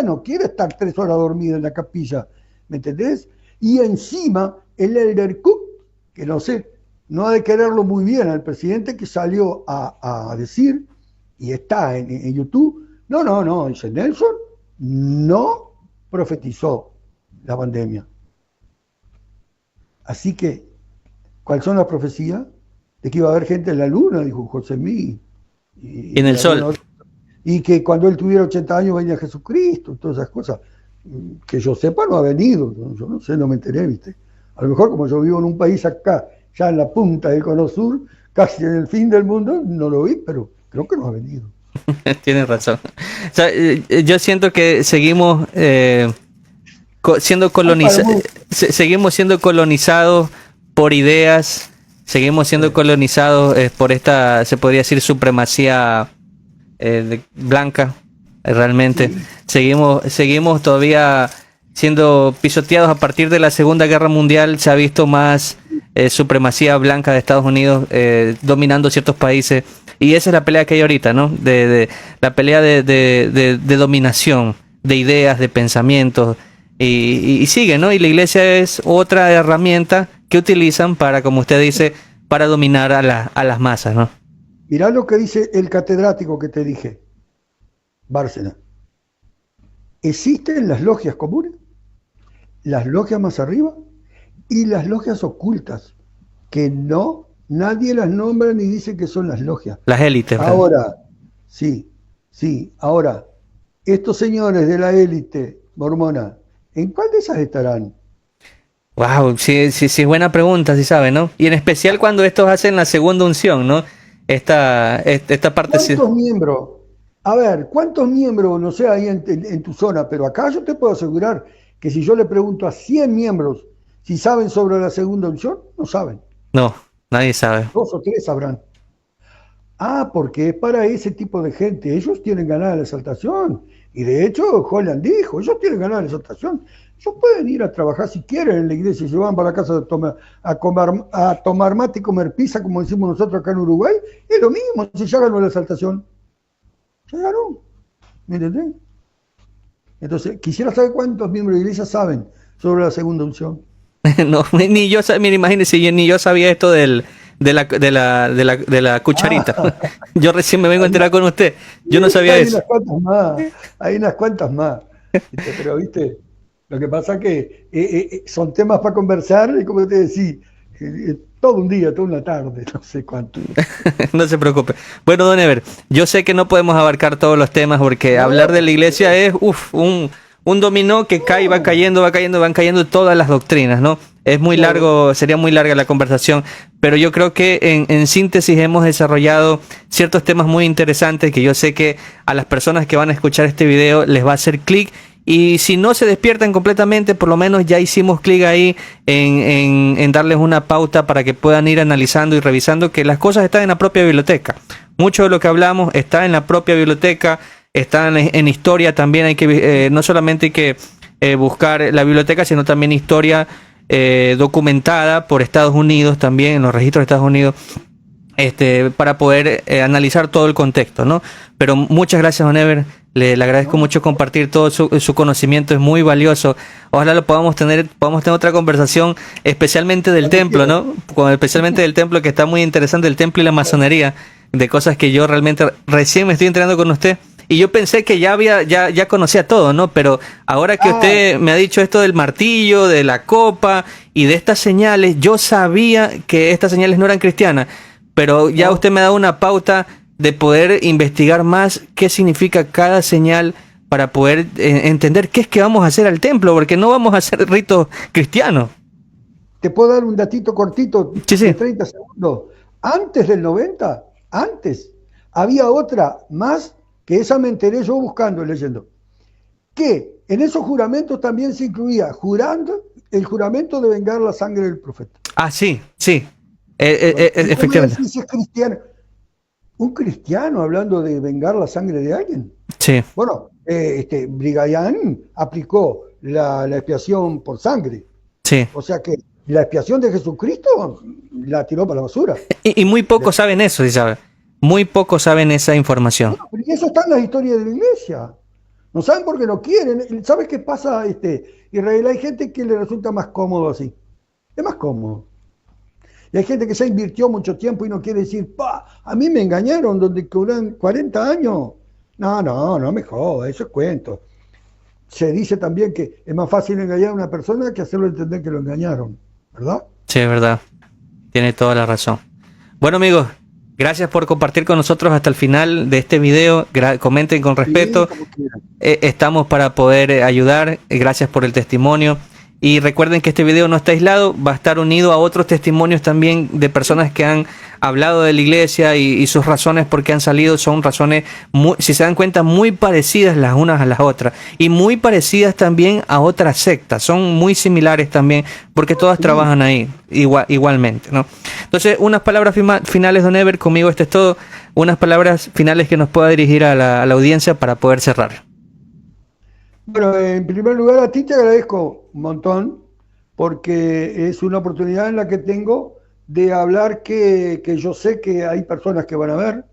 [SPEAKER 1] no quiere estar 3 horas dormida en la capilla, ¿me entendés? Y encima el Elder Cook, que no sé, no ha de quererlo muy bien al presidente, que salió a decir, y está en YouTube, no, dice Nelson, no profetizó la pandemia. Así que, ¿cuáles son las profecías? De que iba a haber gente en la luna, dijo José Mí.
[SPEAKER 2] Y en el sol.
[SPEAKER 1] Y que cuando él tuviera 80 años venía Jesucristo, todas esas cosas. Que yo sepa no ha venido, yo no sé, no me enteré, ¿viste? A lo mejor como yo vivo en un país acá, ya en la punta del cono sur, casi en el fin del mundo, no lo vi, pero creo que no ha venido.
[SPEAKER 2] Tienes razón. O sea, yo siento que seguimos siendo seguimos siendo colonizados por ideas, seguimos siendo colonizados por esta, se podría decir, supremacía blanca, realmente. Sí. Seguimos todavía siendo pisoteados. A partir de la Segunda Guerra Mundial se ha visto más supremacía blanca de Estados Unidos dominando ciertos países. Y esa es la pelea que hay ahorita, ¿no? La pelea de dominación, de ideas, de pensamientos. Y sigue, ¿no? Y la iglesia es otra herramienta que utilizan para, como usted dice, para dominar a las masas, ¿no?
[SPEAKER 1] Mirá lo que dice el catedrático que te dije, Bárcena. Existen las logias comunes, las logias más arriba y las logias ocultas, que nadie las nombra ni dice que son las logias.
[SPEAKER 2] Las élites.
[SPEAKER 1] Ahora, sí, ahora, estos señores de la élite mormona, ¿en cuál de esas estarán?
[SPEAKER 2] Wow, sí, buena pregunta, sí sabe, ¿no? Y en especial cuando estos hacen la segunda unción, ¿no? Esta parte...
[SPEAKER 1] ¿Cuántos miembros? A ver, ¿cuántos miembros, no sé, ahí en tu zona? Pero acá yo te puedo asegurar que si yo le pregunto a 100 miembros si saben sobre la segunda unción, no saben.
[SPEAKER 2] No, nadie sabe.
[SPEAKER 1] 2 o 3 sabrán. Porque es para ese tipo de gente. Ellos tienen ganada la exaltación. Y de hecho, Holland dijo, ellos tienen ganada la exaltación. Ellos pueden ir a trabajar si quieren en la iglesia y se van para la casa a tomar mate y comer pizza, como decimos nosotros acá en Uruguay. Es lo mismo, si ya ganó la exaltación. Ya ganó. ¿Me entendés? Entonces, quisiera saber cuántos miembros de la iglesia saben sobre la segunda unción.
[SPEAKER 2] No, ni yo sabía, imagínense, ni yo sabía esto de la cucharita. Yo recién me vengo a enterar con usted. Yo no sabía eso.
[SPEAKER 1] Hay unas cuantas más. Pero, viste, lo que pasa es que son temas para conversar y, como te decía, todo un día, toda una tarde, no sé cuánto.
[SPEAKER 2] No se preocupe. Bueno, don Ever, yo sé que no podemos abarcar todos los temas porque hablar de la iglesia es un dominó que cae, van cayendo todas las doctrinas, ¿no? Es muy largo, sería muy larga la conversación, pero yo creo que en síntesis hemos desarrollado ciertos temas muy interesantes que yo sé que a las personas que van a escuchar este video les va a hacer clic, y si no se despiertan completamente, por lo menos ya hicimos clic ahí en darles una pauta para que puedan ir analizando y revisando que las cosas están en la propia biblioteca. Mucho de lo que hablamos está en la propia biblioteca. Está en historia también, hay que no solamente hay que buscar la biblioteca, sino también historia documentada por Estados Unidos, también en los registros de Estados Unidos, para poder analizar todo el contexto, ¿no? Pero muchas gracias, don Ever. Le agradezco mucho compartir todo su conocimiento, es muy valioso. Ojalá lo podamos tener otra conversación, especialmente del templo, ¿no? Especialmente del templo, que está muy interesante, el templo y la masonería, de cosas que yo realmente recién me estoy enterando con usted. Y yo pensé que ya conocía todo, ¿no? Pero ahora que usted me ha dicho esto del martillo, de la copa y de estas señales, yo sabía que estas señales no eran cristianas, pero ya usted me ha dado una pauta de poder investigar más qué significa cada señal para poder entender qué es que vamos a hacer al templo, porque no vamos a hacer ritos cristianos.
[SPEAKER 1] Te puedo dar un datito cortito
[SPEAKER 2] Sí, sí.
[SPEAKER 1] de 30 segundos. Antes del 90, había otra más, que esa me enteré yo buscando y leyendo, que en esos juramentos también se incluía el juramento de vengar la sangre del profeta.
[SPEAKER 2] Ah, sí, sí.
[SPEAKER 1] ¿Y cómo
[SPEAKER 2] Efectivamente.
[SPEAKER 1] decís si es cristiano? ¿Un cristiano hablando de vengar la sangre de alguien?
[SPEAKER 2] Sí,
[SPEAKER 1] Bueno, Brigham aplicó la expiación por sangre.
[SPEAKER 2] sí.
[SPEAKER 1] O sea que la expiación de Jesucristo la tiró para la basura.
[SPEAKER 2] Y muy pocos saben eso, ¿sí sabe? Muy pocos saben esa información.
[SPEAKER 1] Bueno, pero eso está en las historias de la iglesia. No saben porque no quieren. ¿Sabes qué pasa, Israel? Hay gente que le resulta más cómodo así. Es más cómodo. Y hay gente que ya invirtió mucho tiempo y no quiere decir, a mí me engañaron donde cobran 40 años. No me jodas, eso es cuento. Se dice también que es más fácil engañar a una persona que hacerlo entender que lo engañaron, ¿verdad?
[SPEAKER 2] Sí, es verdad. Tiene toda la razón. Bueno, amigos, gracias por compartir con nosotros hasta el final de este video. Comenten con
[SPEAKER 1] Sí,
[SPEAKER 2] respeto.
[SPEAKER 1] como quieran.
[SPEAKER 2] Estamos para poder ayudar. Gracias por el testimonio. Y recuerden que este video no está aislado, va a estar unido a otros testimonios también de personas que han hablado de la iglesia y sus razones por qué han salido son razones, si se dan cuenta, muy parecidas las unas a las otras y muy parecidas también a otras sectas. Son muy similares también porque todas trabajan ahí igualmente, ¿no? Entonces, unas palabras finales, don Ever, conmigo esto es todo. Unas palabras finales que nos pueda dirigir a la audiencia para poder cerrar.
[SPEAKER 1] Bueno, en primer lugar a ti te agradezco un montón porque es una oportunidad en la que tengo de hablar que yo sé que hay personas que van a ver,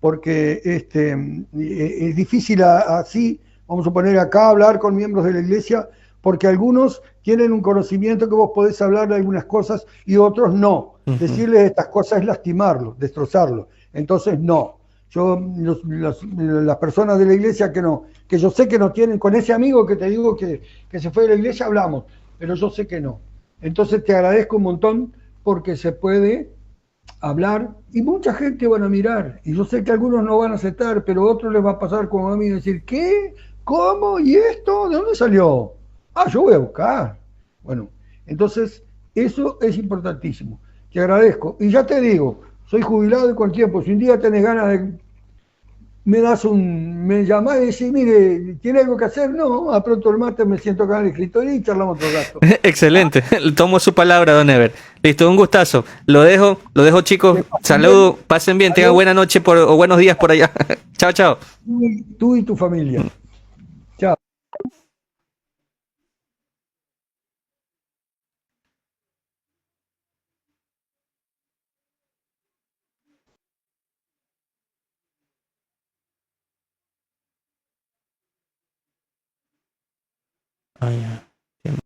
[SPEAKER 1] porque es difícil así, vamos a poner acá, hablar con miembros de la iglesia, porque algunos tienen un conocimiento que vos podés hablar de algunas cosas y otros no. Decirles estas cosas es lastimarlos, destrozarlos. Entonces, no. Yo, las personas de la iglesia que yo sé que no tienen, con ese amigo que te digo que se fue de la iglesia hablamos, pero yo sé que no. Entonces te agradezco un montón porque se puede hablar y mucha gente van a mirar. Y yo sé que algunos no van a aceptar, pero a otros les va a pasar como a mí decir, ¿qué? ¿Cómo? ¿Y esto? ¿De dónde salió? Yo voy a buscar. Bueno, entonces eso es importantísimo. Te agradezco. Y ya te digo, soy jubilado y con tiempo. Si un día tenés ganas de me llamás y decís, mire, ¿tiene algo que hacer? No, a pronto el martes me siento acá en el escritorio y charlamos otro rato.
[SPEAKER 2] Excelente, tomo su palabra, don Ever. Listo, un gustazo. Lo dejo chicos. Saludos, pasen bien, tengan buena noche o buenos días por allá. Chao, chao.
[SPEAKER 1] Tú y tu familia. Chao.
[SPEAKER 2] Ay,